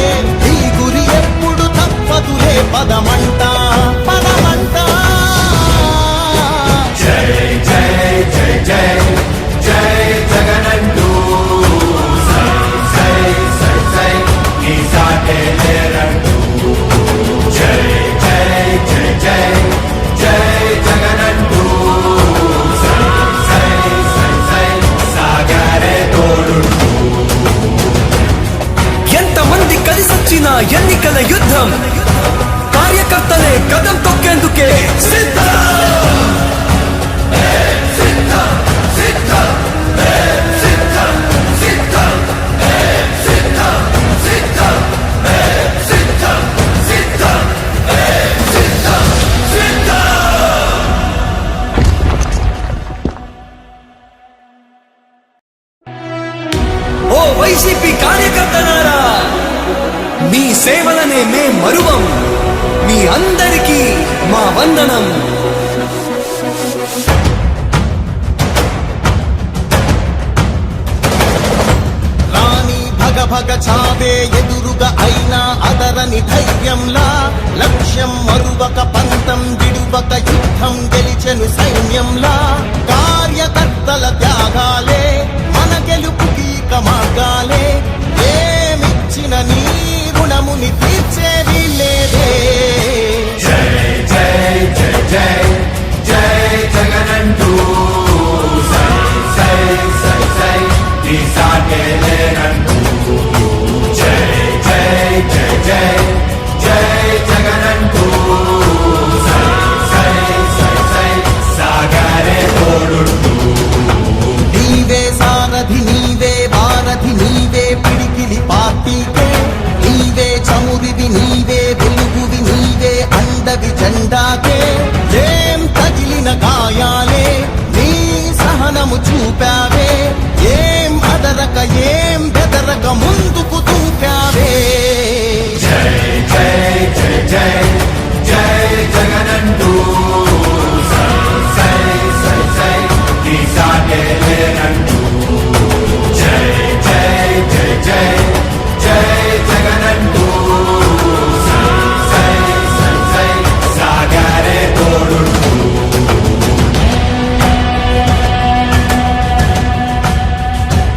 ఈ గురి ఎప్పుడు తప్పదులే పదమంట పదమంట జై జై జై జై జై జగనంటూ సై సై సై సై నీ సాటే లేరంటూ జై జై జై జై జై జగనంటూ సై సై సై సై సాగరే తోడుంటూ ఎంతమంది కలిసొచ్చిన ఎన్నికల యుద్ధం కార్యకర్తలే కదం తొక్కేందుకే సిద్ధం ఓ వైసీపీ కార్యకర్తలారా మీ సేవలనే మే మరువం మీ అందరికీ మా వందనం రాణి భగ భగ చావే ఎదురుగా అయినా అదరని ధైర్యంలా లక్ష్యం మరువక పంతం విడువక యుద్ధం గెలిచెను సైన్యంలా కార్యకర్తల త్యాగాలే మన గెలుపుకి మార్గాలే ఏమిచ్చిన నీ రుణముని తీర్చేది లేదే జై జై జై జై జై జగనంటూ సై సై సై సై నీ సాటే లేనంటూ జై జై జై జై జై జగనంటూ సై సై సై సై సాగరే తోడుంటూ నీవే సారథి నీవే వారధి నీవే పిడికిలి పార్టీకే నీవే చమురివి నీవే వెలుగువి నీవే అండవి జెండాకే ఏం తగిలిన గాయాలే నీ సహనము చూపావే ఏం అదరక ఏం బెదరక ముందుకు దూకావే జై జై జై జై జై జగనంటూ సై సై సై సై నీ సాటే లేనంటూ జై జై జై జై జై జగనంటూ సై సై సై సై సాగరే తోడుంటూ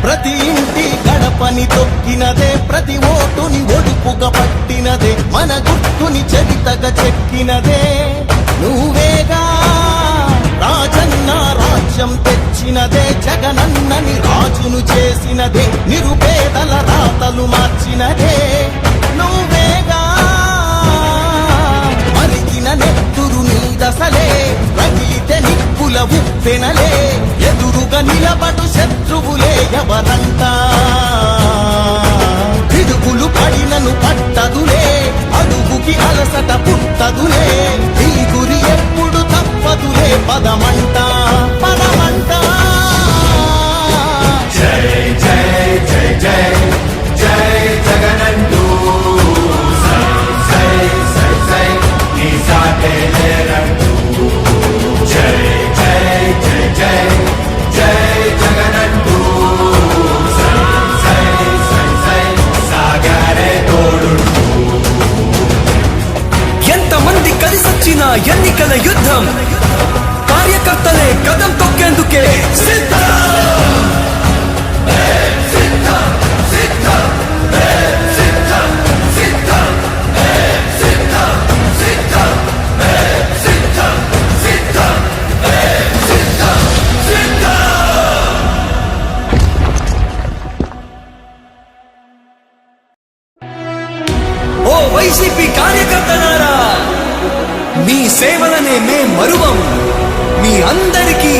ప్రతి ఇంటి గడపని తొక్కినదే ప్రతి ఓటుని ఒడుపుగా పట్టినదే మన గుర్తుని చరితగా చెక్కినదే నువ్వేగా రాజన్న రాజ్యం తెచ్చి తెచ్చినదే జగనన్నని రాజును చేసినదే నిరుపేదల రాతలు మార్చినదే నువ్వేగా మరిగిన నెత్తురు నీ దశలే రగిలితే నిప్పుల ఉప్పెనలే ఎదురుగా నిలబడు శత్రువులే ఎవరంతా పిడుగులు పడినను పట్టదులే అడుగుకి అలసట పుట్టదులే ఈ గురి ఎప్పుడు తప్పదులే పదమంట పదమంట జై జై జై జై జై జగనంటూ సై సై సై సై నీ సాటే లేరంటూ జై జై జై జై జై జగనంటూ సై సై సై సై సాగరే తోడుంటూ ఎంతమంది కలిసొచ్చిన ఎన్నికల యుద్ధం కార్యకర్తలే కదం తొక్కేందుకే సిద్ధం ఓ వైసీపీ కార్యకర్తలారా మీ సేవలనే మే మరువం మీ అందరికీ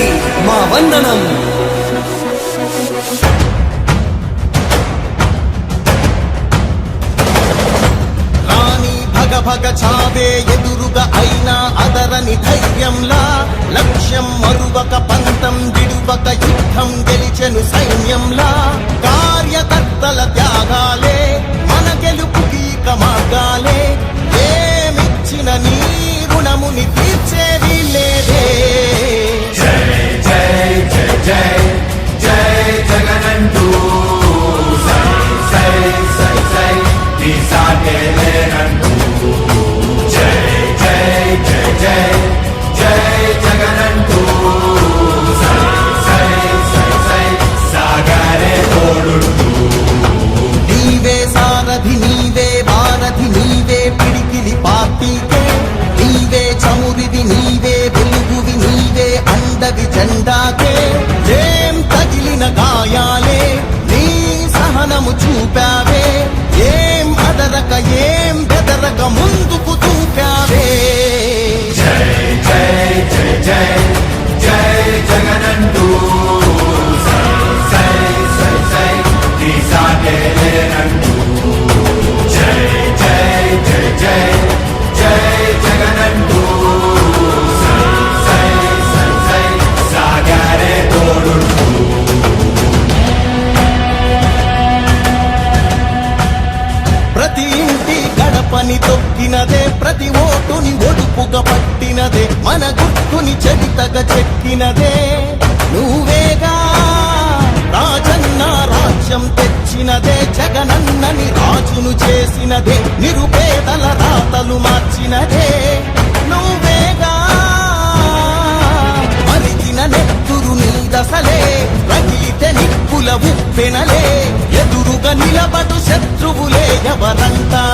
మా వందనం రాణి భగ భగ చావే ఎదురుగా అయినా అదరని ధైర్యంలా లక్ష్యం మరువక పంతం విడువక యుద్ధం గెలిచెను సైన్యంలా కార్యకర్తల త్యాగాలే మన గెలుపుకి ఇక మార్గాలే ఏమిచ్చిన నీ రుణముని తీర్చేది లేదే జై జై జై జై జై జగనంటూ సై సై సై సై నీ సాటే లేరంటూ జై జై జై జై జై జగనంటూ సై సై సై సై సాగరే తోడుంటూ నీవే సారథి నీవే వారధి నీవే పిడికిలి పార్టీకే నీవే చమురిది నీవే వెలుగువి నీవే అండవి జెండాకే ఏం తగిలిన గాయాలే నీ సహనము చూపావే ఏం అదరక ఏం బెదరక ముందుకు చూపావే జై జై జై జై జై జగనంటూ సై సై సై సై నీ సాటే లేరంటూ జై జై జై జై జై జగనంటూ సై సై సై సై సాగరే తోడుంటూ ప్రతి ఇంటి గడపని తొక్కినదే ప్రతి ఓటుని ఒడుపుగా పట్టినదే మన గుర్తుని చరితగా చెక్కినదే నువ్వేగా రాజన్న రాజ్యం తెచ్చినదే జగనన్నని రాజును చేసినదే నిరుపేదల రాతలు మార్చినదే నువ్వేగా మరిగిన నెత్తురు నీ దశలే రగిలితే నిప్పుల ఉప్పెనలే ఎదురుగా నిలబడు శత్రువులే ఎవరంతా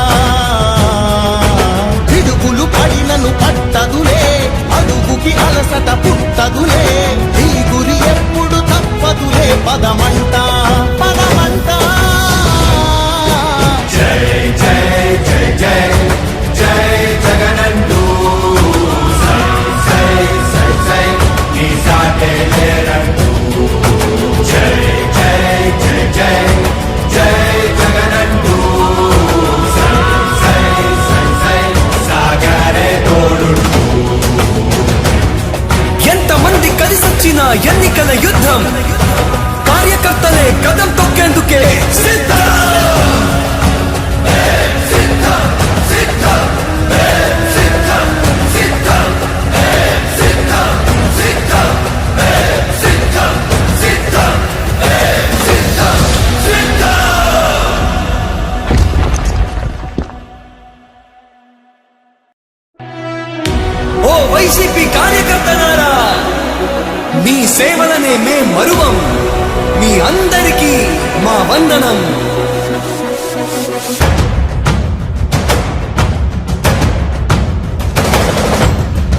పిడుగులు పడినను పట్టదులే అడుగుకి అలసట పుట్టదులే ఈ గురి ఎప్పుడు తప్పదులే పదమంట పదమంట జై జై జై జై జై జగనంటూ సై సై సై సై నీ సాటే లేరంటూ జై జై జై జై జై జగనంటూ సై సై సై సై సాగరే తోడుంటూ ఎంతమంది కలిసొచ్చిన ఎన్నికల యుద్ధం కార్యకర్తలే కదం తొక్కేందుకే సిద్ధం ఓ వైసీపీ కార్యకర్తలారా మీ సేవలనే మే మరువం మీ అందరికీ మా వందనం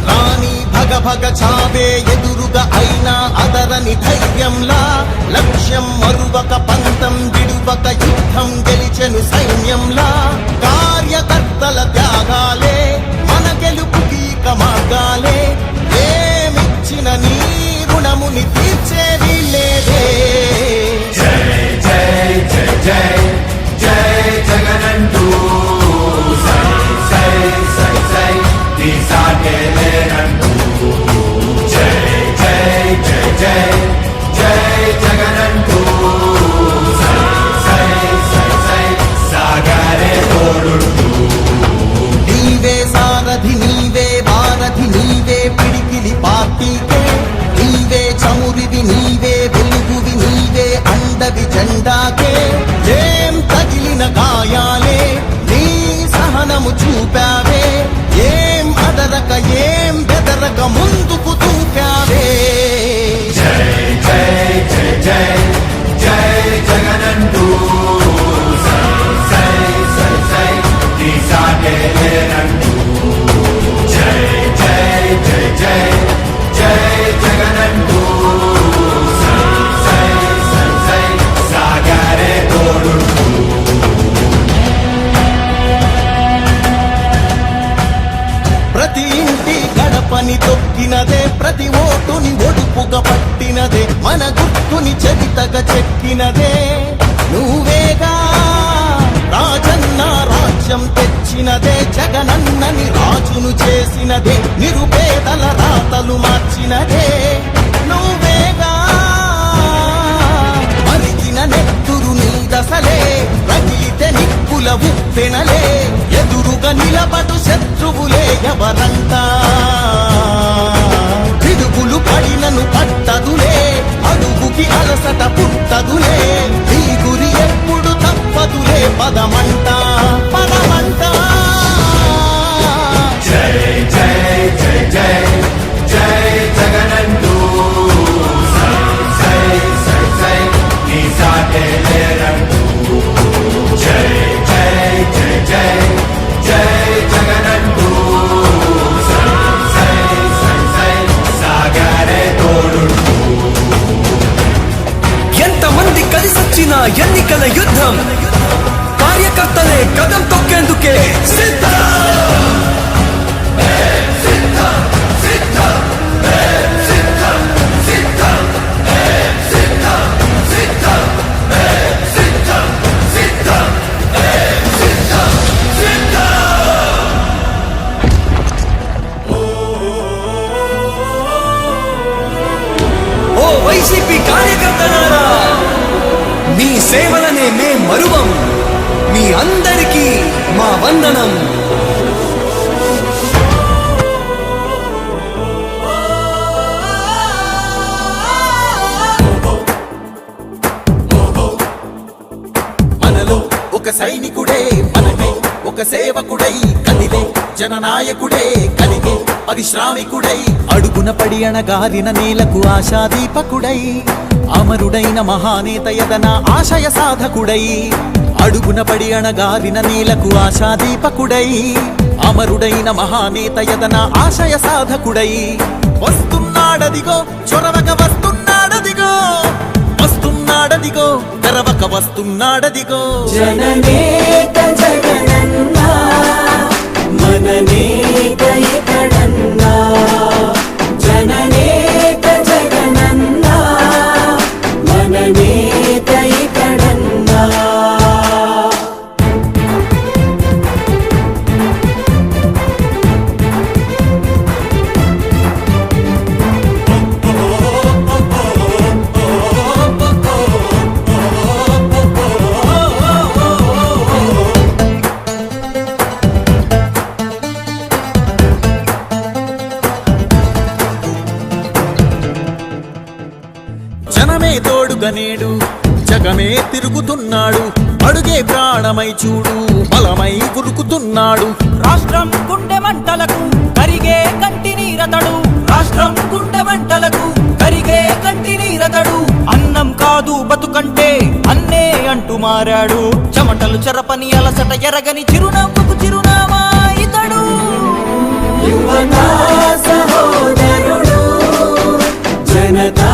రాణి భగ భగ చావే ఎదురుగా అయినా అదర చెదరని ధైర్యంలా లక్ష్యం మరువక పంతం విడువక యుద్ధం గెలిచెను సైన్యంలా కార్యకర్తల త్యాగాలే మన గెలుపుకి ఇక మార్గాలే ఏమిచ్చిన నీ రుణముని తీర్చేది లేదే జై జై జై జై జై జగనంటూ సై సై సై సై నీ సాటే లేనంటూ జై జై జై జై జై జగనంటూ సై సై సై సై సాగరే తోడుంటూ నీవే సారథి నీవే వారధి నీవే పిడికిలి పార్టీకే నీవే చమురివి నీవే వెలుగువి నీవే అండవి జెండాకే ఏం తగిలిన గాయాలే నీ సహనము చూపావే ఏం అదరక ఏం బెదరక ముందుకు చూపావే జై జై జై జై జై జగనంటూ సై సై సై సై నీ సాటే లేనంటూ జై జై జై జై జై జగనంటూ సై సై సై సై సాగరే తోడుంటూ ప్రతి ఇంటి గడపని తొక్కినదే ప్రతి ఓటుని ఒడుపుగా పట్టినదే మన గుర్తుని చరితగా చెక్కినదే నువ్వేగా రాజన్న రాజ్యం తెచ్చినదే జగనన్నని రాజును చేసినదే నిరుపేదల రాతలు మార్చినదే నువ్వేగా మరిగిన నెత్తురు నీ దశలే రగిలితే నిప్పుల ఉప్పెనలే ఎదురుగా నిలబడు శత్రువులే ఎవరంతా పిడుగులు పడినను పట్టదులే అడుగుకి అలసట పుట్టదులే ఈ గురి ఎప్పుడు తప్పదులే పదమంట పదమంట జై జై జై జై జై జగనంటూ సై సై సై సై నీ సాటే లేనంటూ జై జై జై జై జై జగనంటూ సై సై సై సై సాగరే తోడుంటూ ఎంతమంది కలిసొచ్చిన ఎన్నికల యుద్ధం కార్యకర్తలే కదం తొక్కేందుకే సిద్ధం ఓ వైసీపీ కార్యకర్తలారా మీ సేవలనే మే మరువం మీ అందరికీ మా వందనం మనలో ఒక సైనికుడే మనమే ఒక సేవకుడై కదిలే జననాయకుడే కలిగే పరిశ్రామికుడై అడుగున పడి అణగారిన నేలకు ఆశాదీపకుడై అమరుడైన మహానేత యదన ఆశయ సాధకుడై అడుగున పడి అణగారిన నేలకు ఆశాదీపకుడై అమరుడైన మహానేత యదన ఆశయ సాధకుడై వస్తున్నాడదిగో చొరవక వస్తున్నాడదిగో వస్తున్నాడదిగో తెరవక వస్తున్నాడదిగో జననేత జగనన్నా మననేత ఇతడన్నా జననేత జగనన్నా మననేత ఇతడన్నా జనమే తోడుగా నేడు జగమే తిరుగుతున్నాడు అడుగే ప్రాణమై చూడు బలమై గురుకుతున్నాడు రాష్ట్రం గుండె మంటలకు కరిగే కంటి నీరతడు రాష్ట్రం గుండె మంటలకు కరిగే కంటి నీరతడు అన్నం కాదు బతుకంటే అన్నే అంటూ మారాడు చెమటలు చెరపని అలసట ఎరగని చిరునవ్వుకు చిరునామా ఇతడు యువతా సహోదరుడు జనతా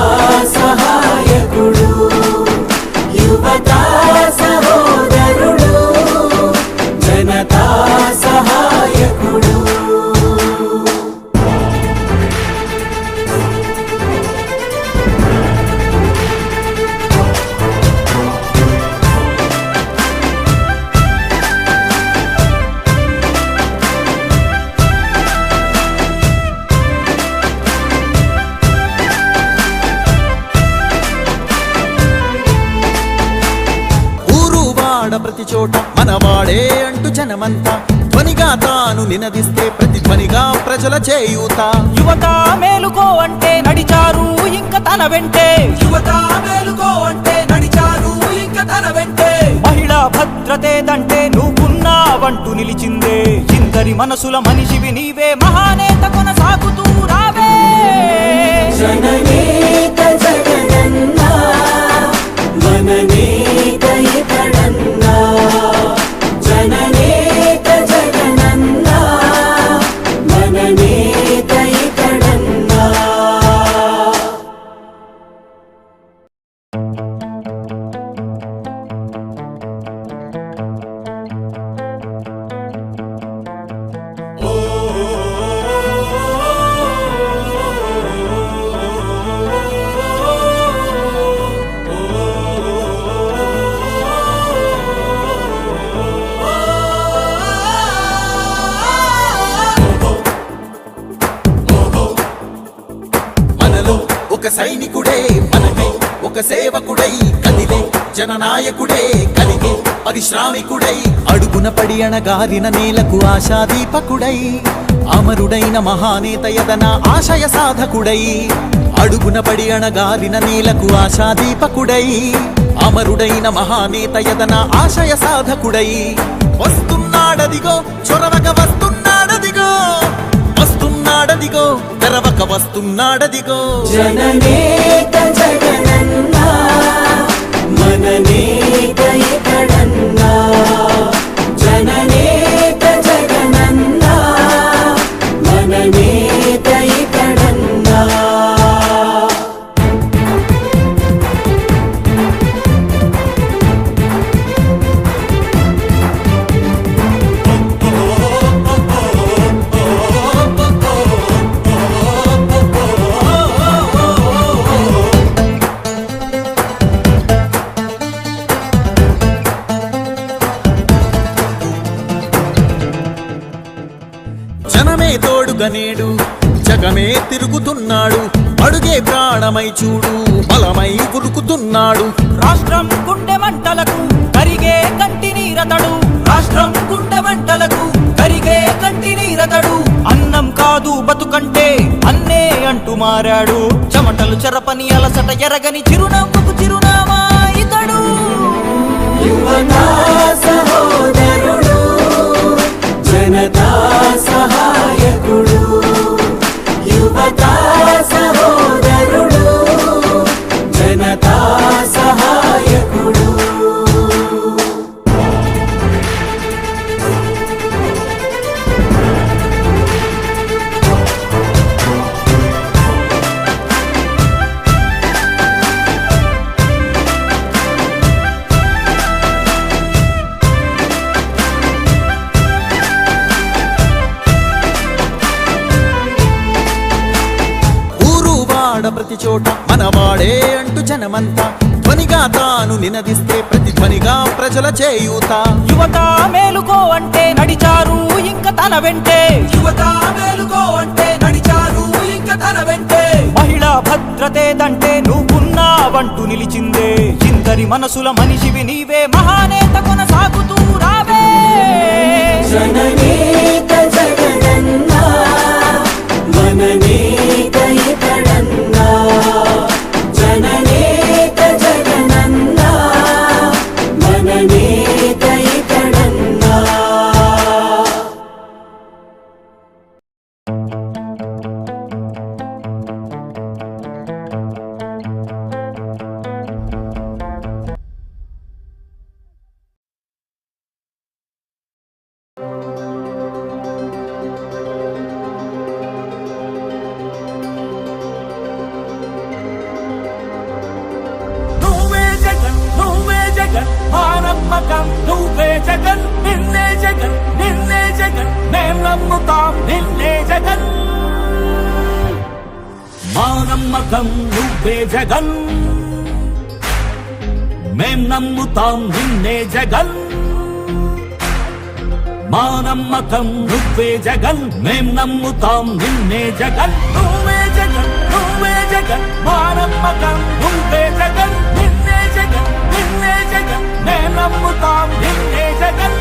ప్రతి చోట మనవాడే అంటూ జనమంతా ధ్వనిగా తాను నినదిస్తే ప్రతిధ్వనిగా ప్రజల చేయూత. యువత మేలుకో అంటే నడిచారు ఇంక తన వెంటే. యువత మేలుకో అంటే నడిచారు ఇంక తన వెంటే. మహిళా భద్రతేదంటే నువ్వున్నావంటూ నిలిచిందే. ఇందరి మనసుల మనిషివి నీవే, మహానేత కొనసాగుతూ రావే. జననేత జగనన్నా మననేత ఇతడన్నా. జననేత జగనన్నా మననేత ఇతడన్నా. మనలో ఒక సైనికుడే మనమే, ఒక సేవకుడై కదిలే జననాయకుడే కలిగే పరిశ్రామికుడై. అడుగున పడి అణగారిన నేలకు ఆశాదీపకుడై, అమరుడైన మహానేత యదన ఆశయ సాధకుడై. అడుగున పడి అణగారిన నేలకు ఆశాదీపకుడై, అమరుడైన మహానేత యదన ఆశయ సాధకుడై. వస్తున్నాడదిగో చొరవక వస్తున్నాడదిగో, వస్తున్నాడదిగో తెరవక వస్తున్నాడదిగో. జననేత జగనన్నా మననేత ఇతడన్నా. జననేత జగనన్నా మననేత ఇతడన్నా. జనమే తోడుగా నేడు జగమే తిరుగుతున్నాడు. అడుగే ప్రాణమై చూడు బలమై ఉరుకుతున్నాడు. రాష్ట్రం గుండె మంటలకు కరిగే కంటి నీరతడు. రాష్ట్రం గుండె మంటలకు కరిగే కంటి నీరతడు. అన్నం కాదు బతుకంటే అన్నే అంటూ మారాడు. చెమటలు చెరపని అలసట ఎరగని చిరునవ్వుకు చిరునామా ఇతడు. యువతా సహోదరుడు జనతా సహాయకుడు. యువతా సహోదరుడు జనతా సహాయకుడు. ప్రతి చోట మనవాడే అంటూ జనమంతా ధ్వనిగా తాను నినదిస్తే ప్రతిధ్వనిగా ప్రజల చేయూత. యువత మేలుకో అంటే నడిచారు ఇంక తన వెంటే. యువత మేలుకో అంటే నడిచారు ఇంక తన వెంటే. మహిళా భద్రతేదంటే నువ్వున్నావంటూ నిలిచిందే. ఇందరి మనసుల మనిషివి నీవే, మహానేత కొనసాగుతూ రావే. జననేత జగనన్నా మననేత ఇతడన్నా. జననేత జగనన్నా మననేత ఇతడన్నా. నమ్మకం నువ్వే జగన్, నిన్నే జగన్, నిన్నే జగన్, మేం నమ్ముతాం నిన్నే జగన్. మా నమ్మకం నువ్వే జగన్, మేం నమ్ముతాం నిన్నే జగన్. మా నమ్మకం నువ్వే జగన్, మేం నమ్ముతాం నిన్నే జగన్. నువ్వే జగన్, నువ్వే జగన్, మా నమ్మకం నువ్వే జగన్, నిన్నే జగన్, నిన్నే జగన్, మేం నమ్ముతాం నిన్నే జగన్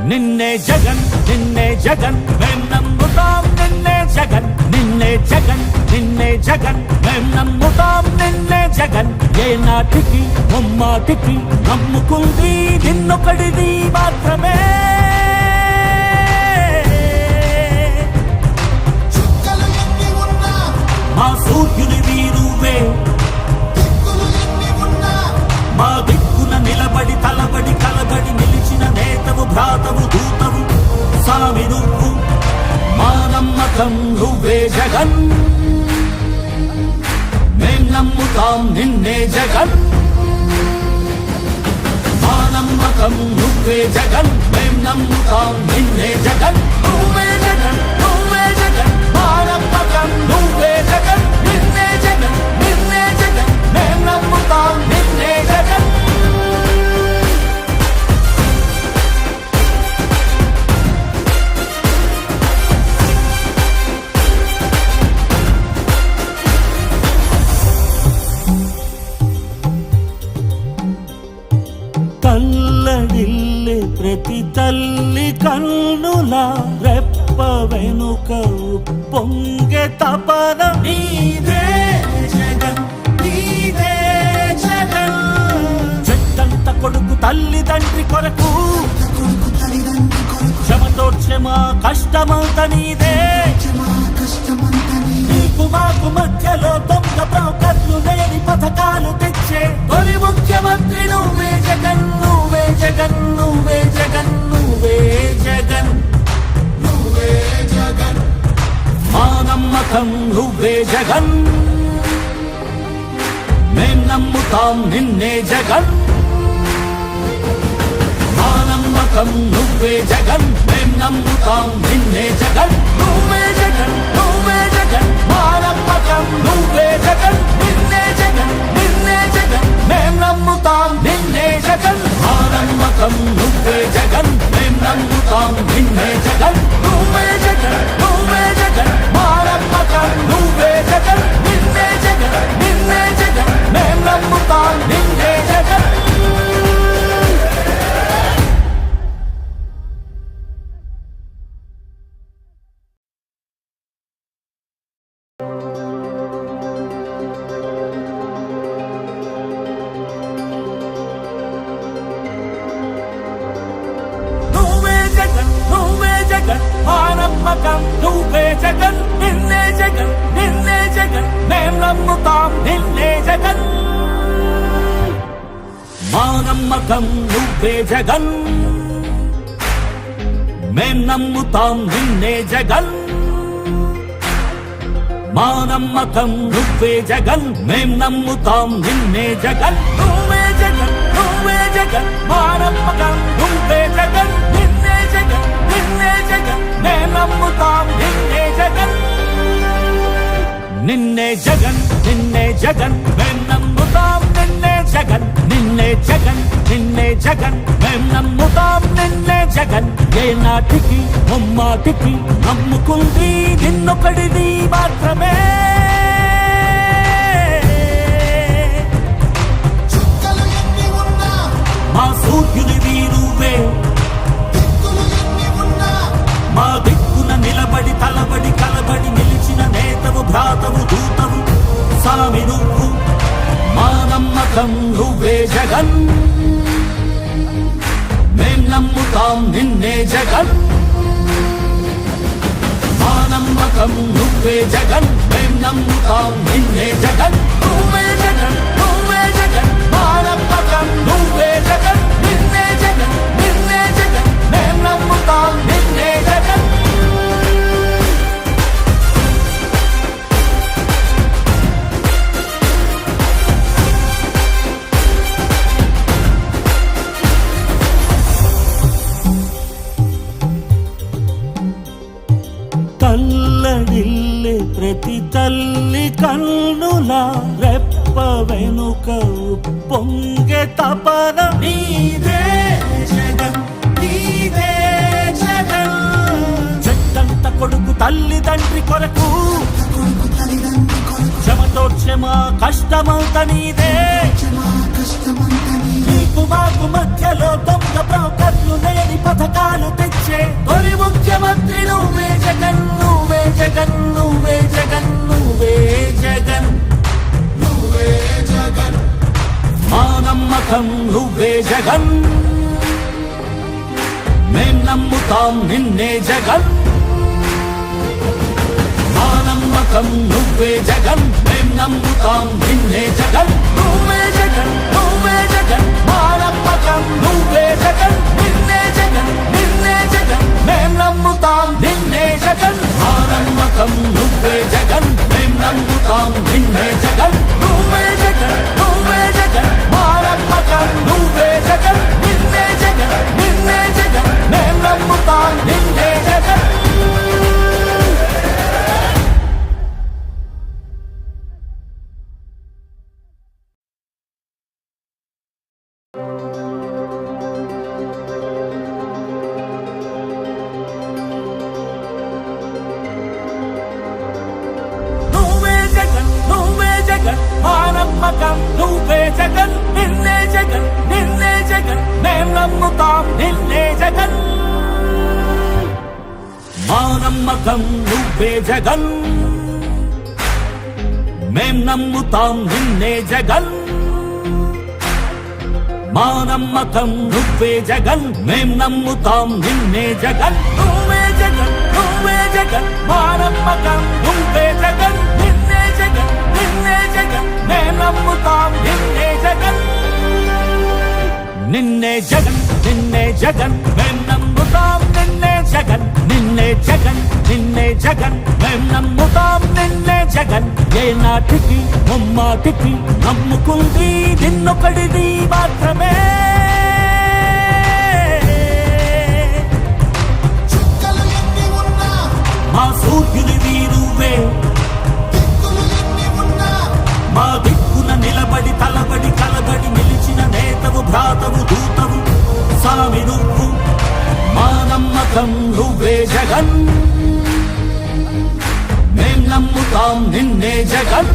నిన్నే జగన్ నిన్నే జగన్ మేం నమ్ముతాం నిన్నే జగన్ నిన్నే జగన్ నిన్నే జగన్ మేం నమ్ముతాం నిన్నే జగన్ ఏ నాటికి ముమ్మాటికి నమ్ముకుంది నిన్నొకడిది మాత్రమే మా సూర్యుని వీరువే మా దిక్కున నిలబడి తలబడి కలబడి నిలిచిన నేతవు భ్రాతవు దూతవు సామి నువ్వు మా నమ్మకం నువ్వే జగన్ మేం నమ్ముతాం నిన్నే జగన్ మా నమ్మకం నువ్వే జగన్ మేం నమ్ముతాం నిన్నే జగన్ నువ్వే జగన్ నువ్వే జగన్ మా నమ్మకం నువ్వే జగన్ నిన్నే జగన్ నిన్నే జగన్ మేం నమ్ముతాం నిన్నే జగన్ తల్లడిల్లే ప్రతి తల్లి కన్నుల రెప్ప వెనుక పొంగె తపన నీదే జగన్ నీదే జగన్ చెట్టంత కొడుకు తల్లి తండ్రి కొరకు క్షమతోక్షమ కష్టమంత నీదే నీకు మాకు మధ్యలో దొంగ బ్రోకర్లు లేని పథకాలు తెచ్చే తొలి ముఖ్యమంత్రి నువ్వే జగన్ నువ్వే జగన్ నువ్వే జగన్ నువ్వే జగన్ నువ్వే జగన్ మా నమ్మకం నువ్వే జగన్ మేం నమ్ముతాం నిన్నే జగన్ మా నమ్మకం నువ్వే జగన్ మేం నమ్ముతాం నిన్నే జగన్ నువ్వే జగన్ నువ్వే జగన్ మా నమ్మకం నువ్వే జగన్ నిన్నే జగన్ నిన్నే జగన్ మేం నమ్ముతాం నిన్నే జగన్ మా నమ్మకం నువ్వే జగన్ మేం నమ్ముతాం నిన్నే జగన్ నువ్వే జగన్ నువ్వే జగన్ మా నమ్మకం నువ్వే జగన్ నిన్నే జగన్ నిన్నే జగన్ మేం నమ్ముతాం నిన్నే జగన్ నువ్వే జగన్ నిన్నే జగన్ నిన్నే జగన్ మేం నమ్ముతాం నిన్నే జగన్ మా నమ్మకం నువ్వే జగన్ మేం నమ్ముతాం నిన్నే జగన్ మా నమ్మకం నువ్వే జగన్ మేం నమ్ముతాం నిన్నే జగన్ నువ్వే జగన్ నువ్వే జగన్ మా నమ్మకం నువ్వే జగన్ నిన్నే జగన్ నిన్నే జగన్ మేం నమ్ముతాం నిన్నే జగన్ నిన్నే జగన్ నిన్నే జగన్ మేం నమ్ముతాం నిన్నే జగన్ నిన్నే జగన్ నిన్నే జగన్ మేం నమ్ముతాం నిన్నే జగన్ ఏ నాటికి ముమ్మాటికి నమ్ముకుంది నిన్నొకడిది మాత్రమే మా సూర్యుని వీరువే మా దిక్కున నిలబడి తలబడి కలబడి నిలిచిన నేతవు భ్రాతవు దూతవు సామి నువ్వు మా నమ్మకం నువ్వే జగన్ మేం నమ్ముతాం నిన్నే జగన్ మా నమ్మకం నువ్వే జగన్ మేం నమ్ముతాం నిన్నే జగన్ నువ్వే జగన్ నువ్వే జగన్ మా నమ్మకం నువ్వే జగన్ నిన్నే జగన్ నిన్నే జగన్ మేం నమ్ముతాం నిన్నే జగన్ తల్లడిల్లే ప్రతి తల్లి కన్నుల రెప్ప వెనుక పొంగె తపన నీదే జగన్ నీదే జగన్ చెట్టంత కొడుకు తల్లి తండ్రి కొరకు క్షమతో క్షమ కష్టమంత నీదే నీకు మాకు మధ్యలో దొంగ బ్రోకర్లు లేని పథకాలు తెచ్చే తొలి ముఖ్యమంత్రి నువ్వే జగన్ నువ్వే జగన్ నువ్వే జగన్ నువ్వే జగన్ నువ్వే జగన్ మా నమ్మకం నువ్వే జగన్ మేం నమ్ముతాం నిన్నే జగన్ మా నమ్మకం నువ్వే జగన్ మేం నమ్ముతాం నిన్నే జగన్ నువ్వే జగన్ నువ్వే జగన్ మా నమ్మకం నువ్వే జగన్ నిన్నే జగన్ నిన్నే జగన్ మేం నమ్ముతాం నిన్నే జగన్ మా నమ్మకం నువ్వే జగన్ మేం నమ్ముతాం నిన్నే జగన్ నువ్వే జగన్ నువ్వే జగన్ మా నమ్మకం నువ్వే జగన్ నిన్నే జగన్ నిన్నే జగన్ మేం నమ్ముతాం నిన్నే జగన్ నమ్మకం నువ్వే జగన్ నిన్నే జగన్ నిన్నే జగన్ మేం నమ్ముతాం నిన్నే జగన్ మా నమ్మకం నువ్వే జగన్ మేం నమ్ముతాం నిన్నే జగన్ మా నమ్మకం నువ్వే జగన్ మేం నమ్ముతాం నిన్నే జగన్ నువ్వే జగన్ నువ్వే జగన్ మా నమ్మకం నువ్వే జగన్ నిన్నే జగన్ నిన్నే జగన్ మేం నమ్ముతాం నిన్నే జగన్ నిన్నే జగన్ నిన్నే జగన్ మేం నమ్ముతాం నిన్నే జగన్ నిన్నే జగన్ నిన్నే జగన్ మేం నమ్ముతాం నిన్నే జగన్ ఏ నాటికి ముమ్మాటికి నమ్ముకుంది నిన్నొకడిది మాత్రమే మా సూర్యునివి నువ్వే మా దిక్కున నిలబడి తలబడి కలబడి నిలిచిన నేతవు భ్రాతవు దూతవు సామి నువ్వు మా నమ్మకం నువ్వే జగన్ మేం నమ్ముతాం నిన్నే జగన్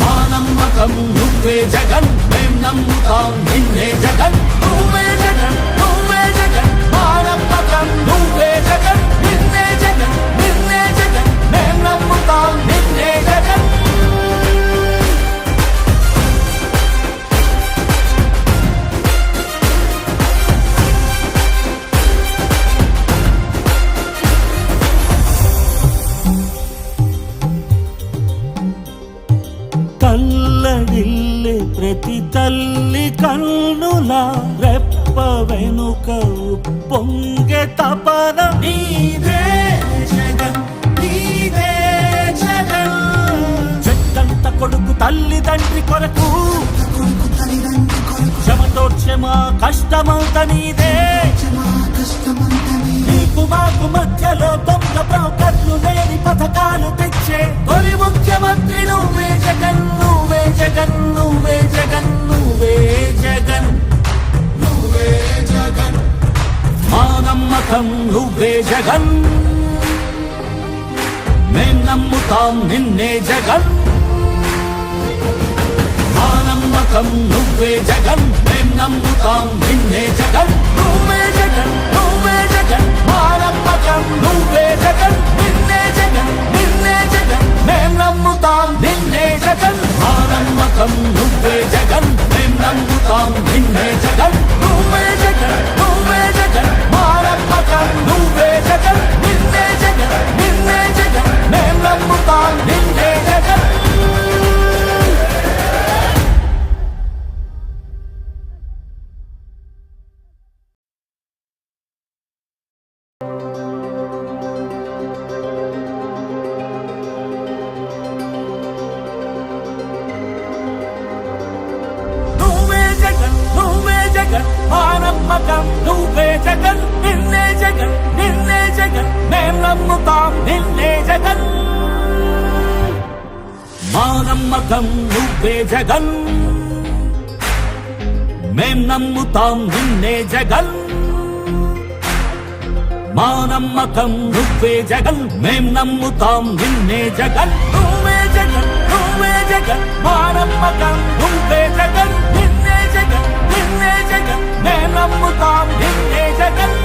మా నమ్మకం నువ్వే జగన్ మేం నమ్ముతాం నిన్నే జగన్ నువ్వే జగన్ నువ్వే జగన్ మా నమ్మకం నువ్వే జగన్ నిన్నే జగన్ నిన్నే జగన్ మేం నమ్ముతాం నిన్నే జగన్ తల్లడిల్లే ప్రతి తల్లి కన్నుల రెప్ప వెనుక పొంగే తపన నీదే జగన్ నీదే జగన్ చెట్టంత కొడుకు తల్లి తండ్రి కొరకు క్షమతోర్చే మా కష్టమంత నీదే నీకు మాకు మధ్యలో దొంగ బ్రోకర్లు లేని పథకాలు తెచ్చే తొలి ముఖ్యమంత్రి నువ్వే జగన్ నువ్వే జగన్ నువ్వే జగన్ నువ్వే జగన్ నువ్వే జగన్ మా నమ్మకం నువ్వే జగన్ మేం నమ్ముతాం నిన్నే జగన్ మా నమ్మకం నువ్వే జగన్ మేం నమ్ముతాం నిన్నే జగన్ నువ్వే జగన్ నువ్వే జగన్ మా నమ్మకం నువ్వే జగన్ నిన్నే జగన్ నిన్నే జగన్ మేం నమ్ముతాం నిన్నే జగన్ మా నమ్మకం నువ్వే జగన్ మేం నమ్ముతాం నిన్నే జగన్ నువ్వే జగన్ నువ్వే జగన్ మా నమ్మకం నువ్వే జగన్ నిన్నే జగన్ నిన్నే జగన్ మేం నమ్ముతాం నిన్నే జగన్ మా నమ్మకం నువ్వే జగన్ నిన్నే జగన్ నిన్నే జగన్ మేం నమ్ముతాం నిన్నే జగన్ మా నమ్మకం నువ్వే జగన్ మేం నమ్ముతాం నిన్నే జగన్ మా నమ్మకం నువ్వే జగన్ మేం నమ్ముతాం నిన్నే జగన్ నువ్వే జగన్ నువ్వే జగన్ మా నమ్మకం నువ్వే జగన్ నిన్నే జగన్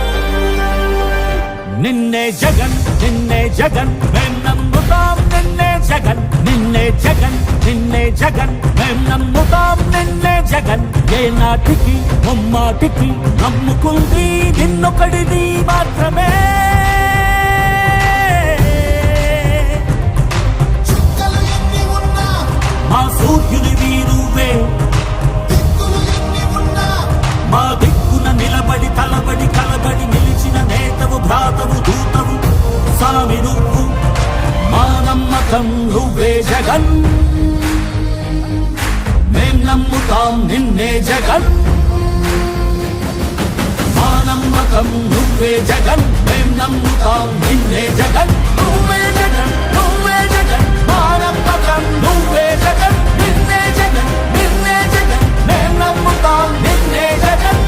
నిన్నే జగన్ నిన్నే జగన్ మేం నమ్ముతాం నిన్నే జగన్ నిన్నే జగన్ నిన్నే జగన్ మేం నమ్ముతాం నిన్నే జగన్ ఏ నాటికి ముమ్మాటికి నమ్ముకుంది నిన్నొకడిది మాత్రమే మా సూర్యునివి నువ్వే మా దిక్కున నిలబడి తలబడి కలబడి నిలిచిన నేతవు భ్రాతవు దూతవు సామి నువ్వు మా నమ్మకం నువ్వే జగన్ మేం నమ్ముతాం నిన్నే జగన్ మా నమ్మకం నువ్వే జగన్ మేం నమ్ముతాం నిన్నే జగన్ నువ్వే జగన్ నువ్వే జగన్ మా నమ్మకం నువ్వే జగన్ నిన్నే జగన్ నిన్నే జగన్ మేం నమ్ముతాం నిన్నే జగన్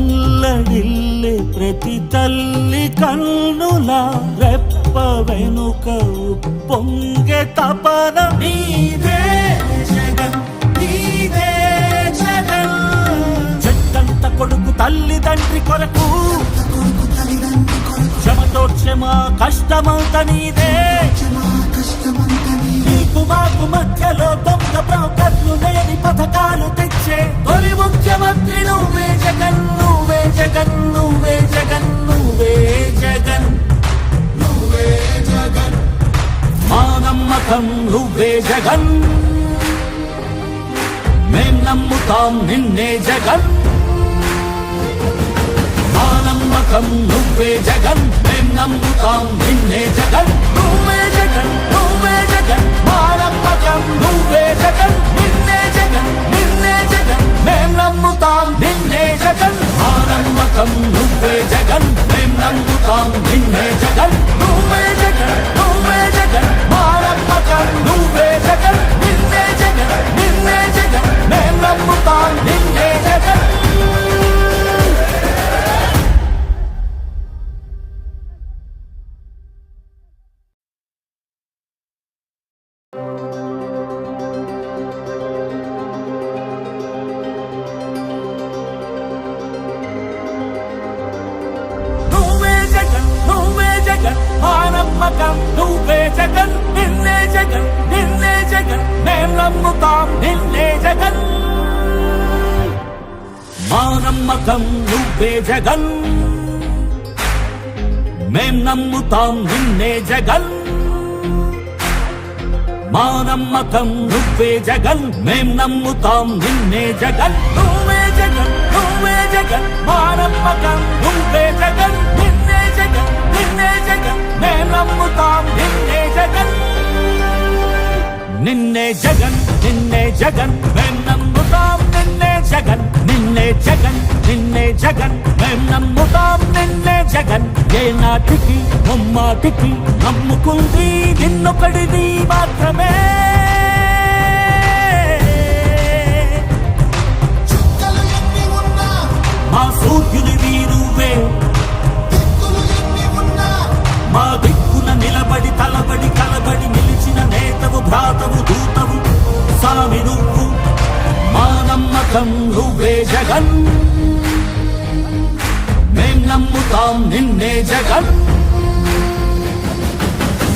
తల్లడిల్లే ప్రతి తల్లి కన్నుల రెప్ప వెనుక పొంగె తపన నీదే జగన్ నీదే జగన్ చెట్టంత కొడుకు తల్లి తండ్రి కొరకు క్షమతో క్షమ కష్టమంత నీదే నీకు మాకు మధ్యలో దొంగ బ్రోకర్లు లేని పథకాలు తెచ్చే తొలి ముఖ్యమంత్రి నువ్వే జగన్ నువ్వే జగన్ నువ్వే జగన్ నువ్వే జగన్ నువ్వే జగన్ మా నమ్మకం నువ్వే జగన్ మేం నమ్ముతాం నిన్నే జగన్ మా నమ్మకం నువ్వే జగన్ మేం నమ్ముతాం నిన్నే జగన్ నువ్వే జగన్ నువ్వే జగన్ మా నమ్మకం నువ్వే జగన్ నిన్నే జగన్ నిన్నే జగన్ మేం నమ్ముతాం నిన్నే జగన్ మా నమ్మకం నువ్వే జగన్ మేం నమ్ముతాం నిన్నే జగన్ నువ్వే జగన్ నువ్వే జగన్ మా నమ్మకం నువ్వే జగన్ నిన్నే జగన్ నిన్నే జగన్ మేం నమ్ముతాం నిన్నే జగన్ నమ్మకం నువ్వే జగన్ నిన్నే జగన్ నిన్నే జగన్ మేం నమ్ముతాం నిన్నే జగన్ మా నమ్మకం నువ్వే జగన్ మేం నమ్ముతాం నిన్నే జగన్ మా నమ్మకం నువ్వే జగన్ మేం నమ్ముతాం నిన్నే జగన్ నువ్వే జగన్ నువ్వే జగన్ మా నమ్మకం నువ్వే జగన్ నిన్నే జగన్ నిన్నే జగన్ మేం నమ్ముతాం నిన్నే జగన్ నిన్నే జగన్ నిన్నే జగన్ మేం నమ్ముతాం నిన్నే జగన్ నిన్నే జగన్ నిన్నే జగన్ మేం నమ్ముతాం నిన్నే జగన్ ఏ నాటికి ముమ్మాటికి నమ్ముకుంది నిన్నొకడిది మాత్రమే మా సూర్యునివి నువ్వే మా దిక్కున నిలబడి తలబడి కలబడి నిలిచిన నేతవు భ్రాతవు దూతవు సామి నువ్వు మా నమ్మకం నువ్వే జగన్ మేం నమ్ముతాం నిన్నే జగన్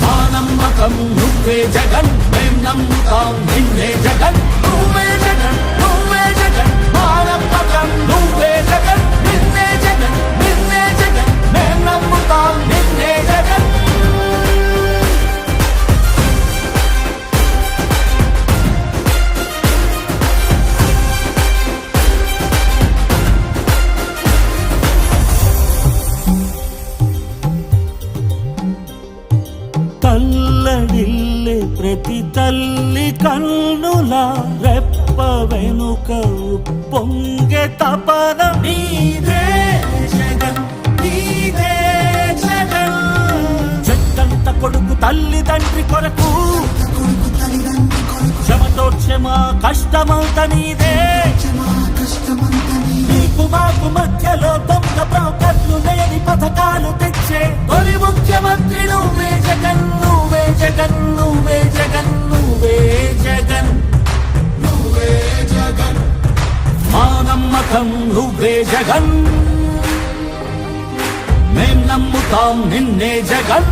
మా నమ్మకం నువ్వే జగన్ మేం నమ్ముతాం నిన్నే జగన్ నువ్వే జగన్ నువ్వే జగన్ మా నమ్మకం నువ్వే జగన్ నిన్నే జగన్ నిన్నే జగన్ మేం నమ్ముతాం నిన్నే జగన్ తల్లడిల్లే ప్రతి తల్లి కన్నుల రెప్ప వెనుక పొంగె తపన నీదే జగన్ నీదే జగన్ చెట్టంత కొడుకు తల్లిదండ్రి కొరకు క్షమతో క్షమ కష్టమంత నీదే నీకు మాకు మధ్యలో దొంగ బ్రోకర్లు లేని పథకాలు తెచ్చే తొలి ముఖ్యమంత్రి నువ్వే జగన్ నువ్వే జగన్ నువ్వే జగన్ నువ్వే జగన్ నువ్వే జగన్ మా నమ్మకం నువ్వే జగన్ మేం నమ్ముతాం నిన్నే జగన్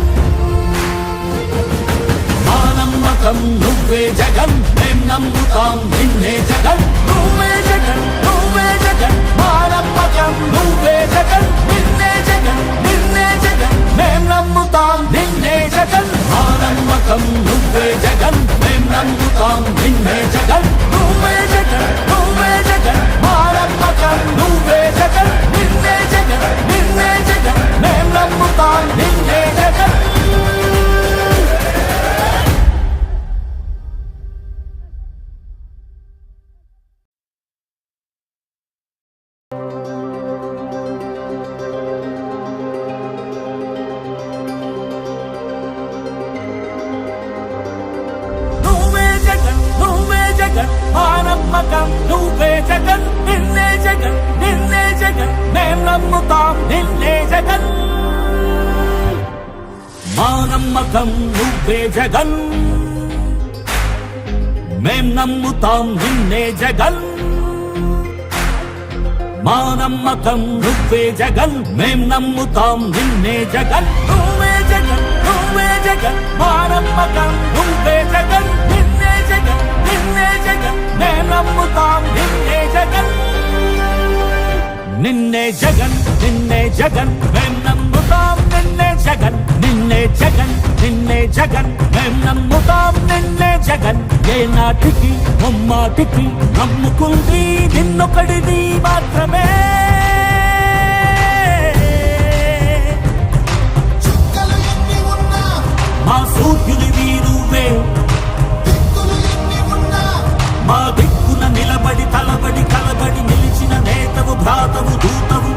మా నమ్మకం నువ్వే జగన్ మేం నమ్ముతాం నిన్నే జగన్ నువ్వే జగన్ నువ్వే జగన్ మా నమ్మకం నువ్వే జగన్ నిన్నే జగన్ నిన్నే జగన్ మేం నమ్ముతాం నిన్నే జగన్ మా నమ్మకం నువ్వే జగన్ మేం నమ్ముతాం నిన్నే జగన్ నువ్వే జగన్ నువ్వే జగన్ మా నమ్మకం నువ్వే జగన్ నిన్నే జగన్ నిన్నే జగన్ మేం నమ్ముతాం నిన్నే జగన్ నమ్మకం నువ్వే జగన్ నిన్నే జగన్ నిన్నే జగన్ మేం నమ్ముతాం నిన్నే జగన్ మా నమ్మకం నువ్వే జగన్ మేం నమ్ముతాం నిన్నే జగన్ మా నమ్మకం నువ్వే జగన్ మేం నమ్ముతాం నిన్నే జగన్ నువ్వే జగన్ నువ్వే జగన్ మా నమ్మకం నువ్వే జగన్ నిన్నే జగన్ నిన్నే జగన్ మేం నమ్ముతాం నిన్నే జగన్ నిన్నే జగన్ నిన్నే జగన్ మేం నమ్ముతాం నిన్నే జగన్ నిన్నే జగన్ నిన్నే జగన్ మేం నమ్ముతాం నిన్నే జగన్ ఏ నాటికి ముమ్మాటికి నమ్ముకుంది నిన్నొకడిది మాత్రమే మా సూర్యునివి నువ్వే మా దిక్కున నిలబడి తలబడి కలబడి నిలిచిన నేతవు భ్రాతవు దూతవు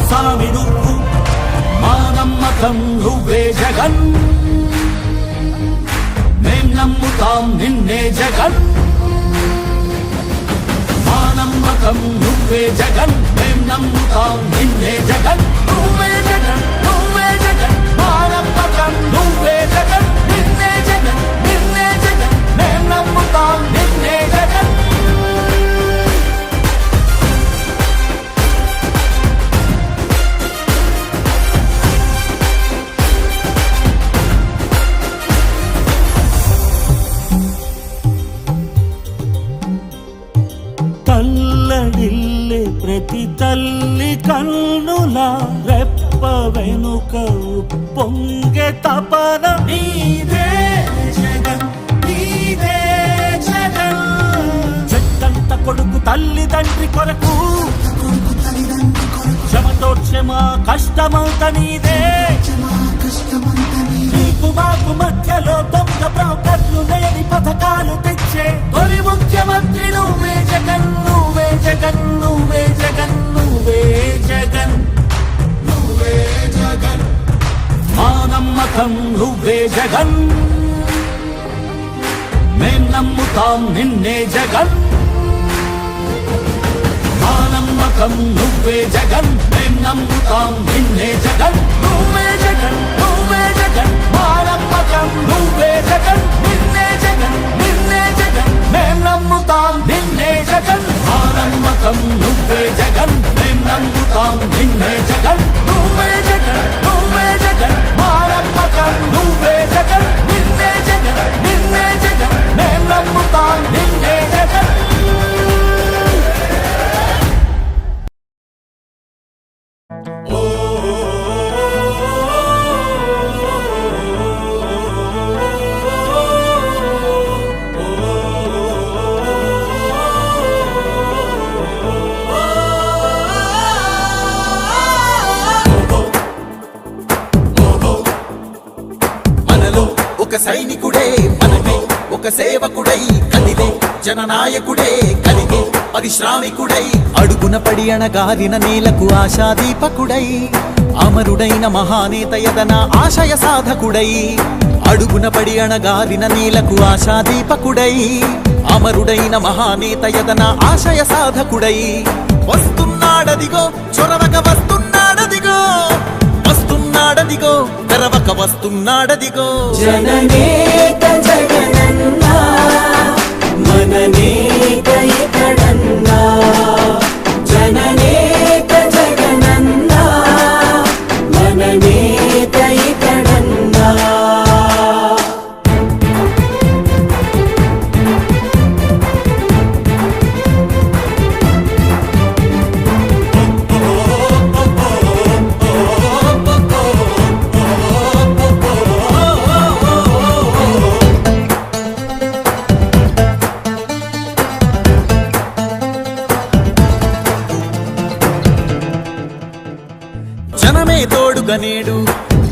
సామి నువ్వు మా నమ్మకం నువ్వే జగన్ మేం నమ్ముతాం నిన్నే జగన్ మా నమ్మకం నువ్వే జగన్ మేం నమ్ముతాం నిన్నే జగన్ నువ్వే జగన్ నువ్వే జగన్ మా నమ్మకం నువ్వే జగన్ నిన్నే జగన్ నిన్నే జగన్ మేం నమ్ముతాం నిన్నే జగన్ తల్లడిల్లే ప్రతి తల్లి కన్నుల రెప్ప వెనుక పొంగె తపన నీదే జగన్ నీదే జగన్ చెట్టంత కొడుకు తల్లిదండ్రి కొరకు క్షమతో క్షమ కష్టమంత నీదే నీకు మాకు మధ్యలో దొంగ బ్రోకర్లు లేని పథకాలు తెచ్చే తొలి ముఖ్యమంత్రి నువ్వే జగన్ నువ్వే జగన్ నువ్వే జగన్ నువ్వే జగన్ నువ్వే జగన్ మా నమ్మకం నువ్వే జగన్ మేం నమ్ముతాం నిన్నే జగన్ మా నమ్మకం నువ్వే జగన్ మేం నమ్ముతాం నిన్నే జగన్ నువ్వే జగన్ నువ్వే జగన్ మా నమ్మకం నువ్వే జగన్ నిన్నే జగన్ నిన్నే జగన్ మేం నమ్ముతాం నిన్నే జగన్ మా నమ్మకం నువ్వే జగన్ మేం నమ్ముతాం నిన్నే జగన్ నువ్వే జగన్ నువ్వే జగన్ మా నమ్మకం నువ్వే జగన్ నిన్నే జగన్ నిన్నే జగన్ మేం నమ్ముతాం నిన్నే జగన్ మనలో ఒక సైనికుడే మనమే ఒక సేవకుడై కదిలే జననాయకుడే కలిగే పరిశ్రామికుడై అడుగున పడి అణగారిన నేలకు ఆశాదీపకుడై అమరుడైన మహానేత యదన ఆశయ సాధకుడై అడుగున పడి అణగారిన నీలకు ఆశాదీపకుడై అమరుడైన మహానేత యదన ఆశయ సాధకుడై వస్తున్నాడదిగో చొరవక వస్తున్నాడదిగో వస్తున్నాడదిగో తెరవక వస్తున్నాడదిగో జననేత జగనన్నా మననేత ఇతడన్నా జననేత జగనన్నా మననేత ఇతడన్నా జనమే తోడుగా నేడు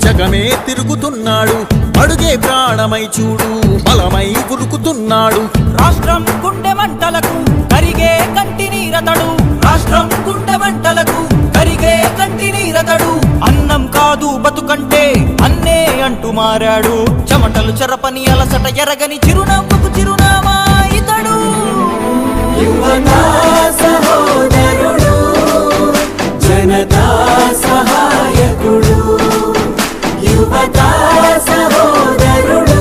జగమే తిరుగుతున్నాడు అడుగే ప్రాణమై చూడు బలమై ఉరుకుతున్నాడు రాష్ట్రం గుండె మంటలకు కరిగే కంటి నీరతడు రాష్ట్రం గుండె మంటలకు కరిగే కంటి నీరతడు అన్నం కాదు బతుకంటే అన్నే అంటూ మారాడు చెమటలు చెరపని అలసట ఎరగని చిరునవ్వుకు చిరునామా ఇతడు యువతా సహోదరుడు జనతా సహాయకుడు యువతా సహోదరుడు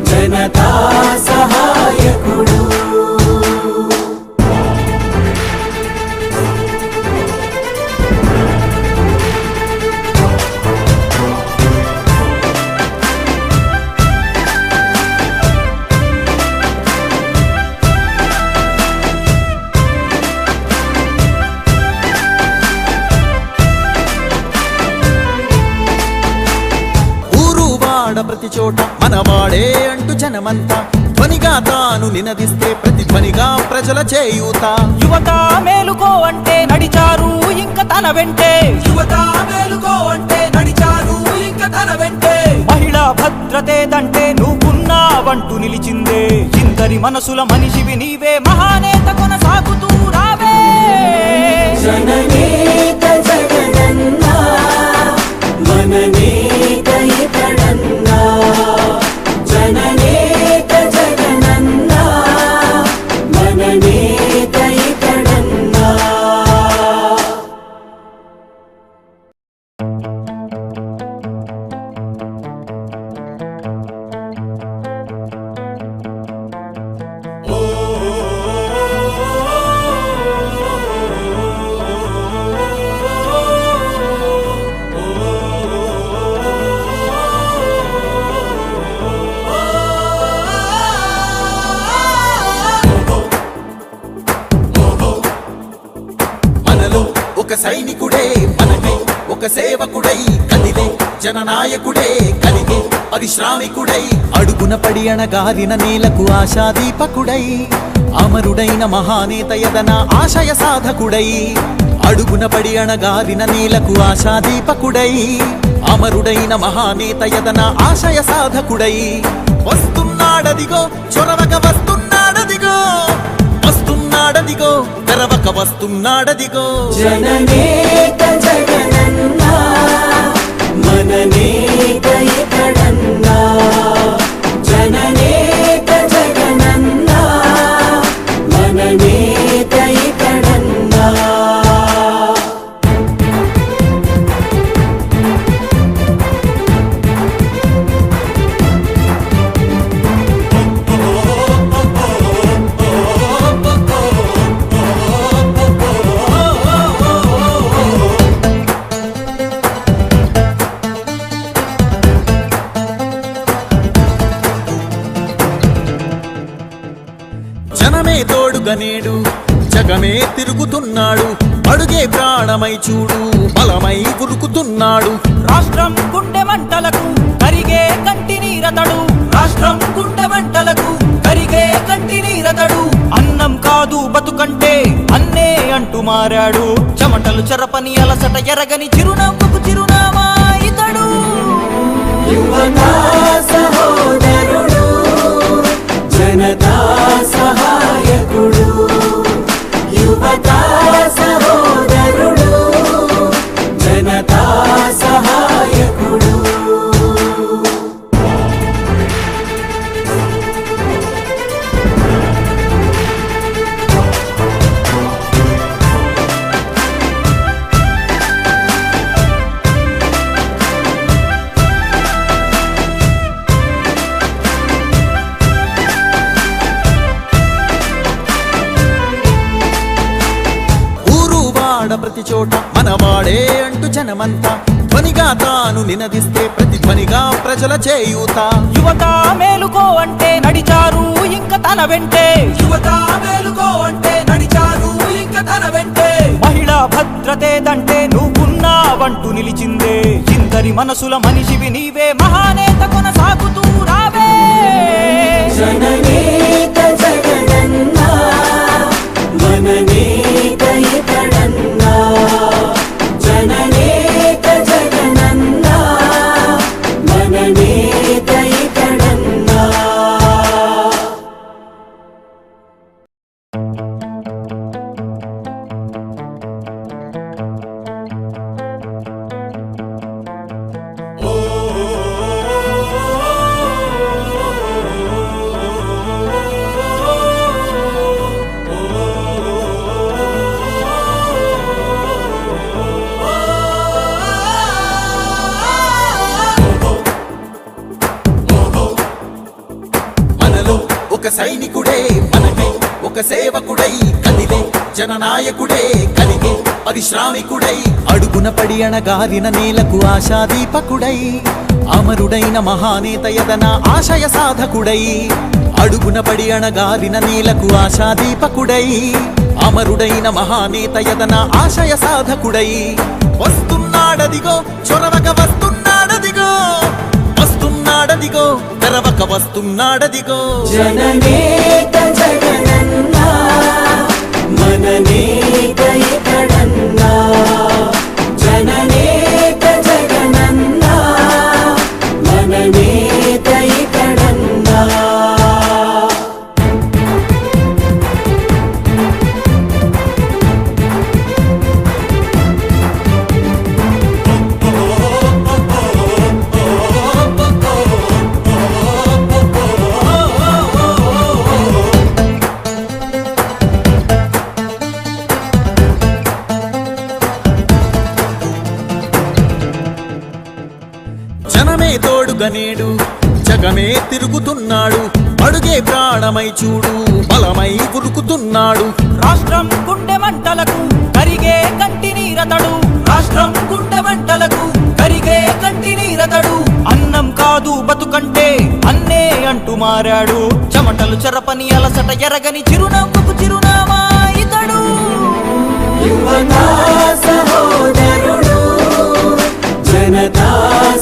జనతా సహాయకుడు ప్రతి చోట మనవాడే అంటూ జనమంతా ధ్వనిగా తాను నినదిస్తే ప్రతి ధ్వనిగా ప్రజల చేయూత యువత మేలుకో అంటే నడిచారు ఇంక తన వెంటే యువత మేలుకో అంటే నడిచారు ఇంక తన వెంటే మహిళా భద్రతేదంటే నువ్వున్నావంటూ నిలిచిందే ఇందరి మనసుల మనిషివి నీవే మహానేత కొనసాగుతూ రావే జననేత జగనన్నా మననేత ఇతడన్నా జననేత జగనన్నా మననేత ఇతడన్నా మనలో ఒక సైనికుడే మనకై ఒక సేవకుడై కదిలే జననాయకుడే కలిగే పరిశ్రామికుడై అడుగున పడి అణగారిన నేలకు ఆశాదీపకుడై అమరుడైన మహానేత యదన ఆశయ సాధకుడై అడుగున పడి అణగారిన నేలకు ఆశాదీపకుడై అమరుడైన మహానేత యదన ఆశయ సాధకుడై వస్తున్నాడదిగో చొరవక వస్తున్నాడదిగో వస్తున్నాడదిగో తెరవక వస్తున్నాడదిగో జననేత జగనన్నా మననేత ఇతడన్నా జననేత జగనన్నా మననేత ఇతడన్నా జనమే తోడుగా నేడు జగమే తిరుగుతున్నాడు అడుగే ప్రాణమై చూడు బలమై ఉరుకుతున్నాడు రాష్ట్రం గుండె మంటలకు కరిగే కంటి నీరతడు రాష్ట్రం గుండె మంటలకు కరిగే కంటి నీరతడు అన్నం కాదు బతుకంటే అన్నే అంటూ మారాడు చెమటలు చెరపని అలసట ఎరగని చిరునవ్వుకు చిరునామా ఇతడు యువతా సహోదరుడు జనతా సహాయకుడు యువతా సహోదరుడు జనతా సహాయకుడు ప్రతి చోట మనవాడే అంటూ జనమంతా ధ్వనిగా తాను నినదిస్తే ప్రతిధ్వనిగా ప్రజల చేయూత. యువత మేలుకో అంటే నడిచారు ఇంక తన వెంటే, యువత మేలుకో అంటే నడిచారు ఇంక తన వెంటే. మహిళా భద్రతేదంటే నువ్వున్నావంటూ నిలిచిందే, ఇందరి మనసుల మనిషివి నీవే, మహానేత కొనసాగుతూ రావే. జననేత జగనన్నా మననేత ఇతడన్నా, జననేత జగనన్నా మననేత ఇతడన్నా. మనలో ఒక సైనికుడే మనకే ఒక సేవకుడై కదిలే జననాయకుడే కలిగే పరిశ్రామికుడై అడుగున పడి అణగారిన నేలకు ఆశాదీపకుడై అమరుడైన మహానేత యదన ఆశయ సాధకుడై అడుగున పడి అణగారిన నేలకు ఆశాదీపకుడై అమరుడైన మహానేత యదన ఆశయ సాధకుడై వస్తున్నాడదిగో చొరవక వస్తున్నాడదిగో వస్తున్నాడదిగో తెరవక వస్తున్నాడదిగో. జననేత జగనన్నా మననేత ఇతడన్నా, జననేత జగనన్నా మననేత ఇతడన్నా. జనమే తోడుగా నేడు జగమే తిరుగుతున్నాడు, అడుగే ప్రాణమై చూడు బలమై ఉరుకుతున్నాడు. రాష్ట్రం గుండె మంటలకు కరిగే కంటి నీరతడు, రాష్ట్రం గుండె మంటలకు కరిగే కంటి నీరతడు. అన్నం కాదు బతుకంటే అన్నే అంటూ మారాడు, చెమటలు చెరపని అలసట ఎరగని చిరునవ్వుకు చిరునామా ఇతడు. యువతా సహోదరుడు జనతా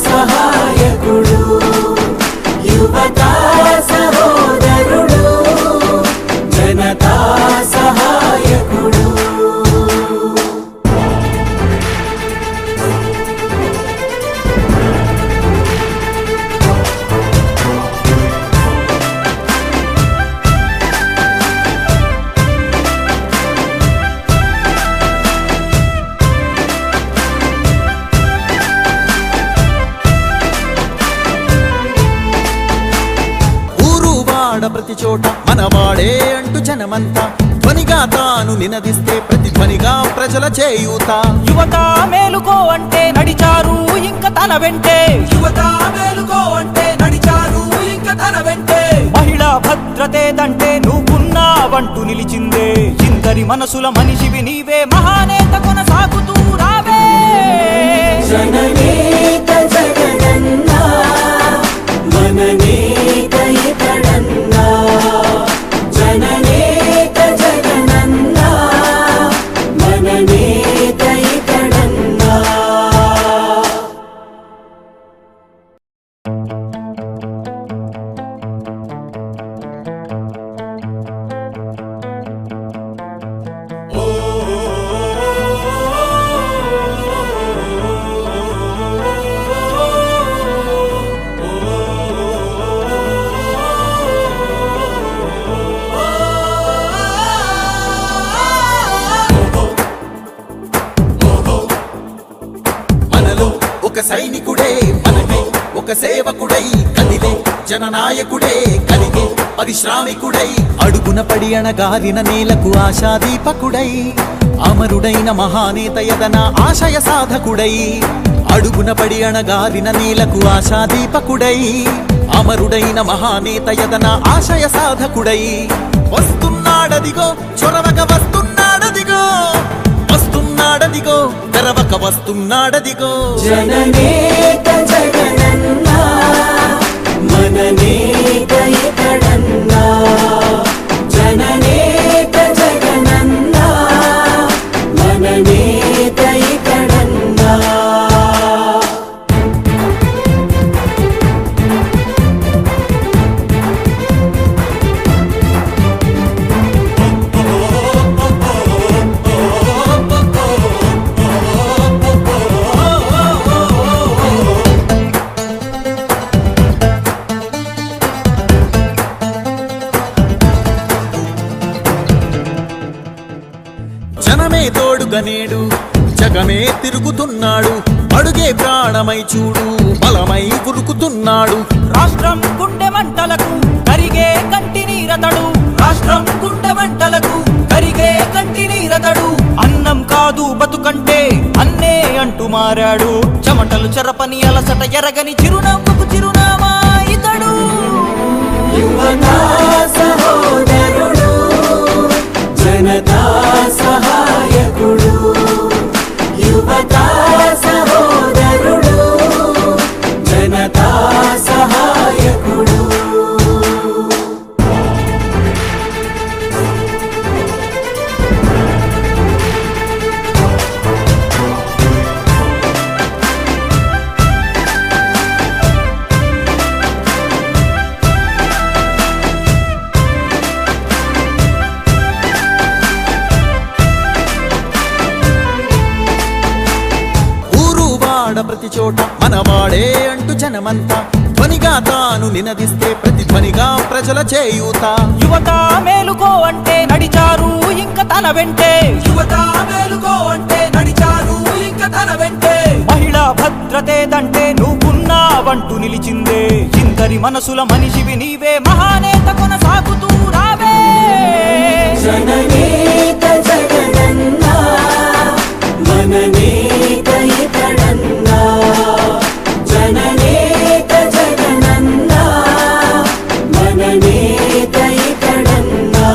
సహాయకుడు, యువతా సహోదరుడు జనతా సహాయకుడు. ప్రతి చోట మనవాడే అంటూ జనమంతా ధ్వనిగా తాను నినదిస్తే ప్రతిధ్వనిగా ప్రజల చేయూత. యువత మేలుకో అంటే నడిచారు ఇంక తన వెంటే, యువత మేలుకో అంటే నడిచారు ఇంక తన వెంటే. మహిళా భద్రతేదంటే నువ్వున్నావంటూ నిలిచిందే, ఇందరి మనసుల మనిషివి నీవే, మహానేత కొనసాగుతూ రావే. జననేత జగనన్నా మననేత ఇతడన్నా, జననేత జగనన్నా మననేత ఇతడన్నా. ఒక సైనికుడే మనకే ఒక సేవకుడై కదిలే జననాయకుడే కలిగే పరిశ్రామికుడై అడుగున పడి అణగారిన నేలకు ఆశాదీపకుడై అమరుడైన మహానేత యదన ఆశయ సాధకుడై అడుగున పడి అణగారిన నేలకు ఆశాదీపకుడై అమరుడైన మహానేత యదన ఆశయ సాధకుడై వస్తున్నాడదిగో చొరవక వస్తున్నాడదిగో వస్తున్నాడ వస్తున్నాడదిగో తెరవక వస్తున్నాడదిగో జననేత జగనన్నా మననేత ఇతడన్నా జననేత జగనన్నా మననేత ఇతడన్నా జనమే తోడుగనేడు జగమే తిరుగుతున్నాడు అడుగే ప్రాణమై చూడు బలమై ఉరుకుతున్నాడు రాష్ట్రం గుండె మంటలకు కరిగే కంటి నీరతడు రాష్ట్రం గుండె మంటలకు కరిగే కంటి నీరతడు అన్నం కాదు బతుకంటే అన్నే అంటూ మారాడు చెమటలు చెరపని అలసట ఎరగని చిరునవ్వుకు చిరునామా ఇతడు యువతా సహోదరుడు జనతా సహాయకుడు యువతా సహోదరుడు జనతా సహాయకుడు ప్రతి చోట మనవాడే అంటూ జనమంతా ధ్వనిగా తాను నినదిస్తే ప్రతిధ్వనిగా ప్రజల చేయూత యువత మేలుకో అంటే నడిచారు ఇంక తన వెంటే యువత మేలుకో అంటే నడిచారు ఇంక తన వెంటే మహిళా భద్రతేదంటే నువ్వున్నావంటూ నిలిచిందే ఇందరి మనసుల మనిషివి నీవే మహానేత కొనసాగుతూ రావే జననేత జగనన్నా మననేత ఇతడన్నా జననేత జగనన్నా మననేత ఇతడన్నా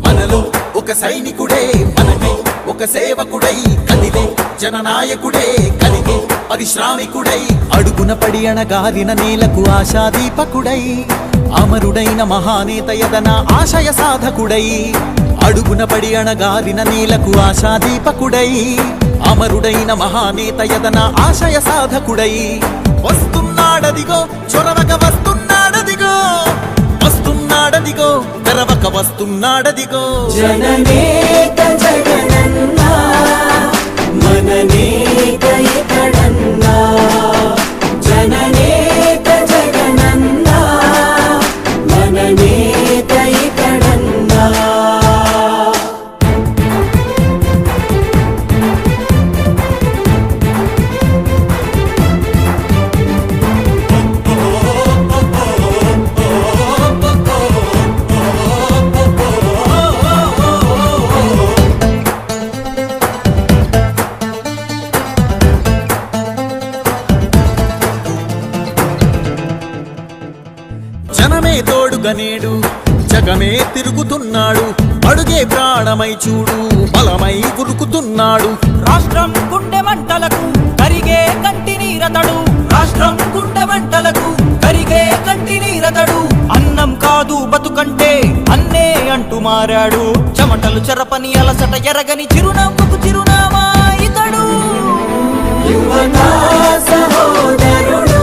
మనలో ఒక సైనికుడే మనకై ఒక సేవకుడై కదిలే జననాయకుడే కలిగే పరిశ్రామికుడై అడుగున పడి అణగారిన నేలకు ఆశాదీపకుడై అమరుడైన మహానేత యదన ఆశయ సాధకుడై అడుగున పడి అణగారిన నేలకు ఆశాదీపకుడై అమరుడైన మహానేత యదన ఆశయ సాధకుడై వస్తున్నాడదిగో చొరవక వస్తున్నాడదిగో వస్తున్నాడదిగో తెరవక వస్తున్నాడదిగో జననేత జగనన్నా మననేత ఇతడన్నా జననేత జగనన్నా మననేత ఇతడన్నా జనమే తోడుగనేడు జగమే తిరుగుతున్నాడు అడుగే ప్రాణమై చూడు బలమై ఉరుకుతున్నాడు రాష్ట్రం గుండె మంటలకు కరిగే కంటి నీరతడు రాష్ట్రం గుండె మంటలకు కరిగే కంటి నీరతడు అన్నం కాదు బతుకంటే అన్నే అంటూ మారాడు చెమటలు చెరపని అలసట ఎరగని చిరునవ్వుకు చిరునామా ఇతడు యువతా సహోదరుడు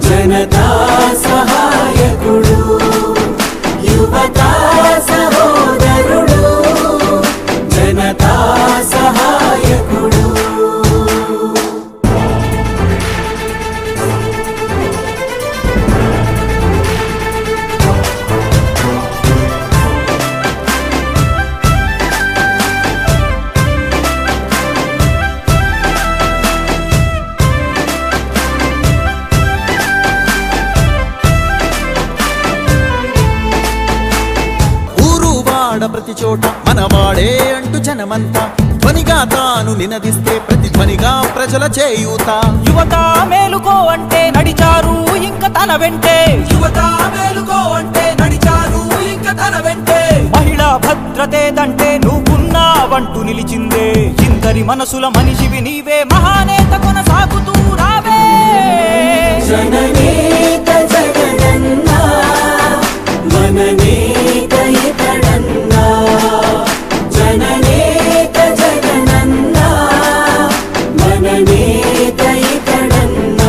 జనతా సహాయకుడు యువతా సహోదరుడు జనతా సహాయకుడు ఊరువాడ ప్రతి చోట మనవాడే అంటూ జనమంతా ధ్వనిగా తాను నినదిస్తే ప్రతిధ్వనిగా ప్రజల చేయూత. యువత మేలుకో అంటే నడిచారు ఇంక తన వెంటే, యువత మేలుకో అంటే నడిచారు ఇంక తన వెంటే. మహిళా భద్రతేదంటే నువ్వున్నావంటూ నిలిచిందే, ఇందరి మనసుల మనిషివి నీవే, మహానేత కొనసాగుతూ రావే. జననేత జగనన్న మననేత ఇతడన్న, జననేత జగనన్న మననేత ఇతడన్న.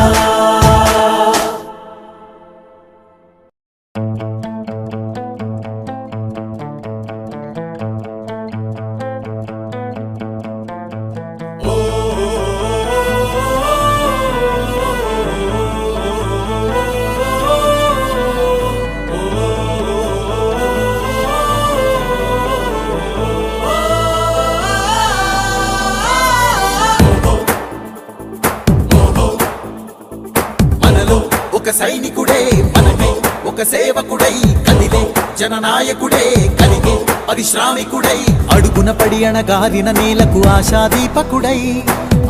మనలో ఒక సైనికుడే మనకై ఒక సేవకుడై కదిలే జననాయకుడే కలిగే పరిశ్రామికుడై అడుగున పడి అణగారిన నేలకు ఆశాదీపకుడై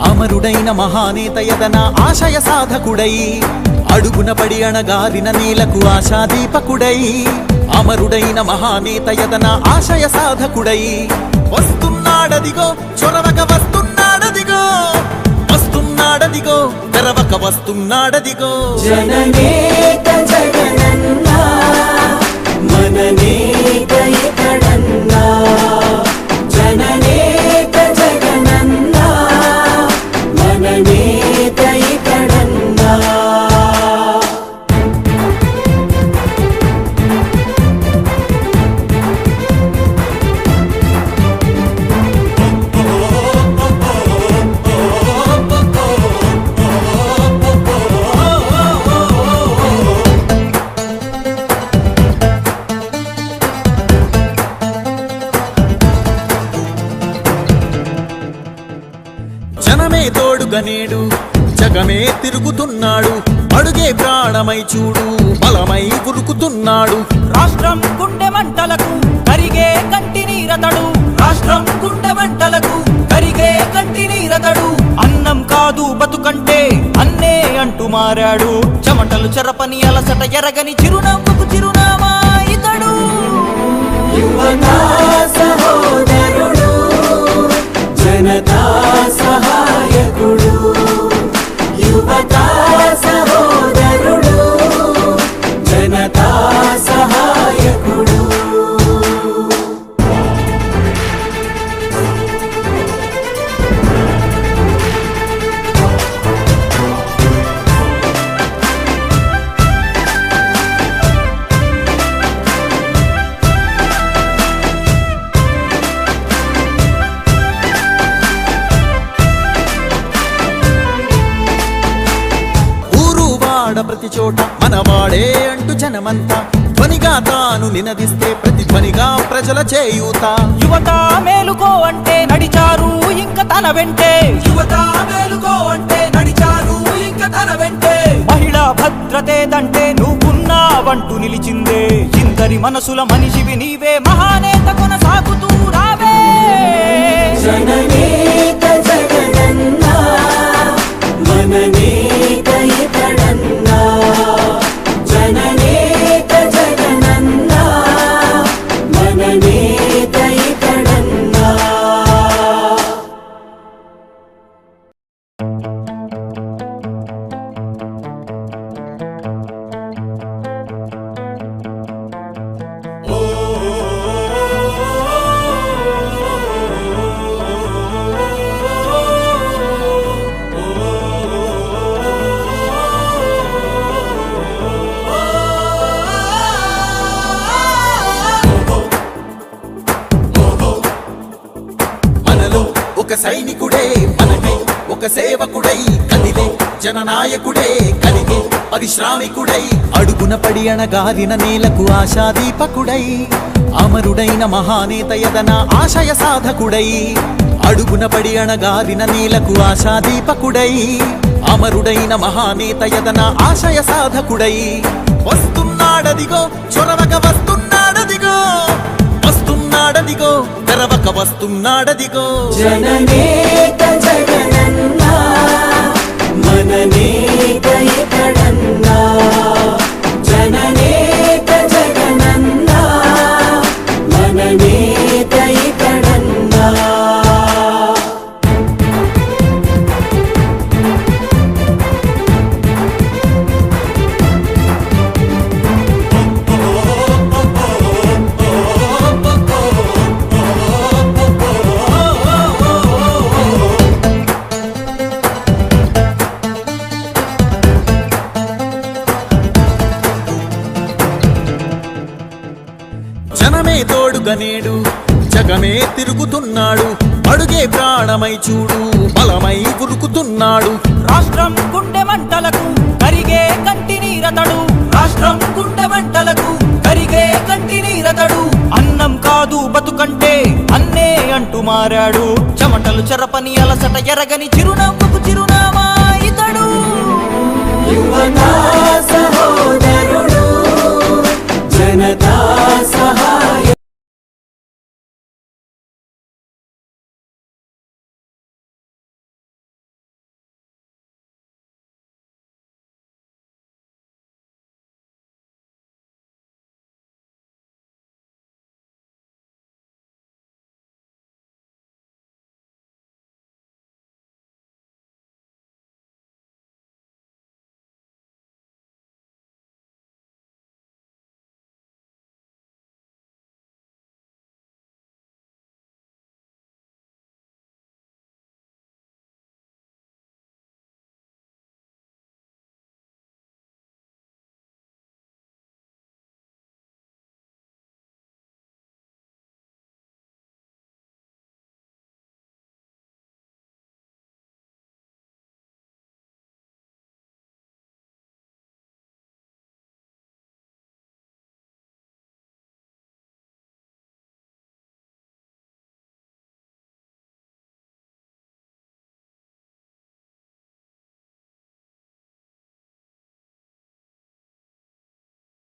అమరుడైన మహానేత యదన ఆశయ సాధకుడై అడుగున పడి అణగారిన నేలకు ఆశాదీపకుడై అమరుడైన మహానేత యదన ఆశయ సాధకుడై వస్తున్నాడదిగో చొరవక వస్తున్నాడదిగో వస్తున్నాడదిగో తెరవక వస్తున్నాడదిగో. జననేత జగనన్న మననేత ఇతడన్న, జననేత జగనన్న మననేత ఇతడన్న. జనమే తోడుగా నేడు జగమే తిరుగుతున్నాడు, అడుగే ప్రాణమై చూడు బలమై ఉరుకుతున్నాడు. రాష్ట్రం గుండె మంటలకు కరిగే కంటి నీరతడు, రాష్ట్రం గుండె మంటలకు కరిగే కంటి నీరతడు. అన్నం కాదు బతుకంటే అన్నే అంటూ మారాడు, చెమటలు చెరపని అలసట ఎరగని చిరునవ్వుకు చిరునామా ఇతడు. యువతా సహోదరుడు జనతా సహాయకుడు, యువతా సహోదరుడు జనతా సహాయకుడు. ప్రతి చోట మనవాడే అంటూ జనమంతా ధ్వనిగా తాను నినదిస్తే ప్రతిధ్వనిగా ప్రజల చేయూత. యువత మేలుకో అంటే నడిచారు ఇంక తన వెంటే, యువత మేలుకో అంటే నడిచారు ఇంక తన వెంటే. మహిళా భద్రతేదంటే నువ్వున్నావంటూ నిలిచిందే, ఇందరి మనసుల మనిషివి నీవే, మహానేత కొనసాగుతూ రావే. జననేత జగనన్న మననేత ఇతడన్న, జననేత జగనన్న మననేత ఇతడన్న. ఒక సైనికుడే మనకై ఒక సేవకుడై కదిలే జననాయకుడే కలిగే పరిశ్రామికుడై అడుగున పడి అణగారిన నేలకు ఆశాదీపకుడై అమరుడైన మహానేత యదన ఆశయ సాధకుడై అడుగున పడి అణగారిన నేలకు ఆశాదీపకుడై అమరుడైన మహానేత యదన ఆశయ సాధకుడై వస్తున్నాడదిగో చొరవక వస్తున్నాడదిగో వస్తున్నాడ అదిగో తెరవక వస్తున్నాడదిగో జననేత జగనన్నా మననేత ఇతడన్నా జననేత జగనన్నా మననేత ఇతడన్నా జనమే తోడుగా నేడు జగమే తిరుగుతున్నాడు అడుగే ప్రాణమై చూడు బలమై ఉరుకుతున్నాడు రాష్ట్రం గుండె మంటలకు కరిగే కంటి నీరతడు రాష్ట్రం గుండె మంటలకు కరిగే కంటి నీరతడు అన్నం కాదు బతుకంటే అన్నే అంటూ మారాడు చెమటలు చెరపని అలసట ఎరగని చిరునవ్వుకు చిరునామా ఇతడు యువతా సహోదరుడు జనతా సహా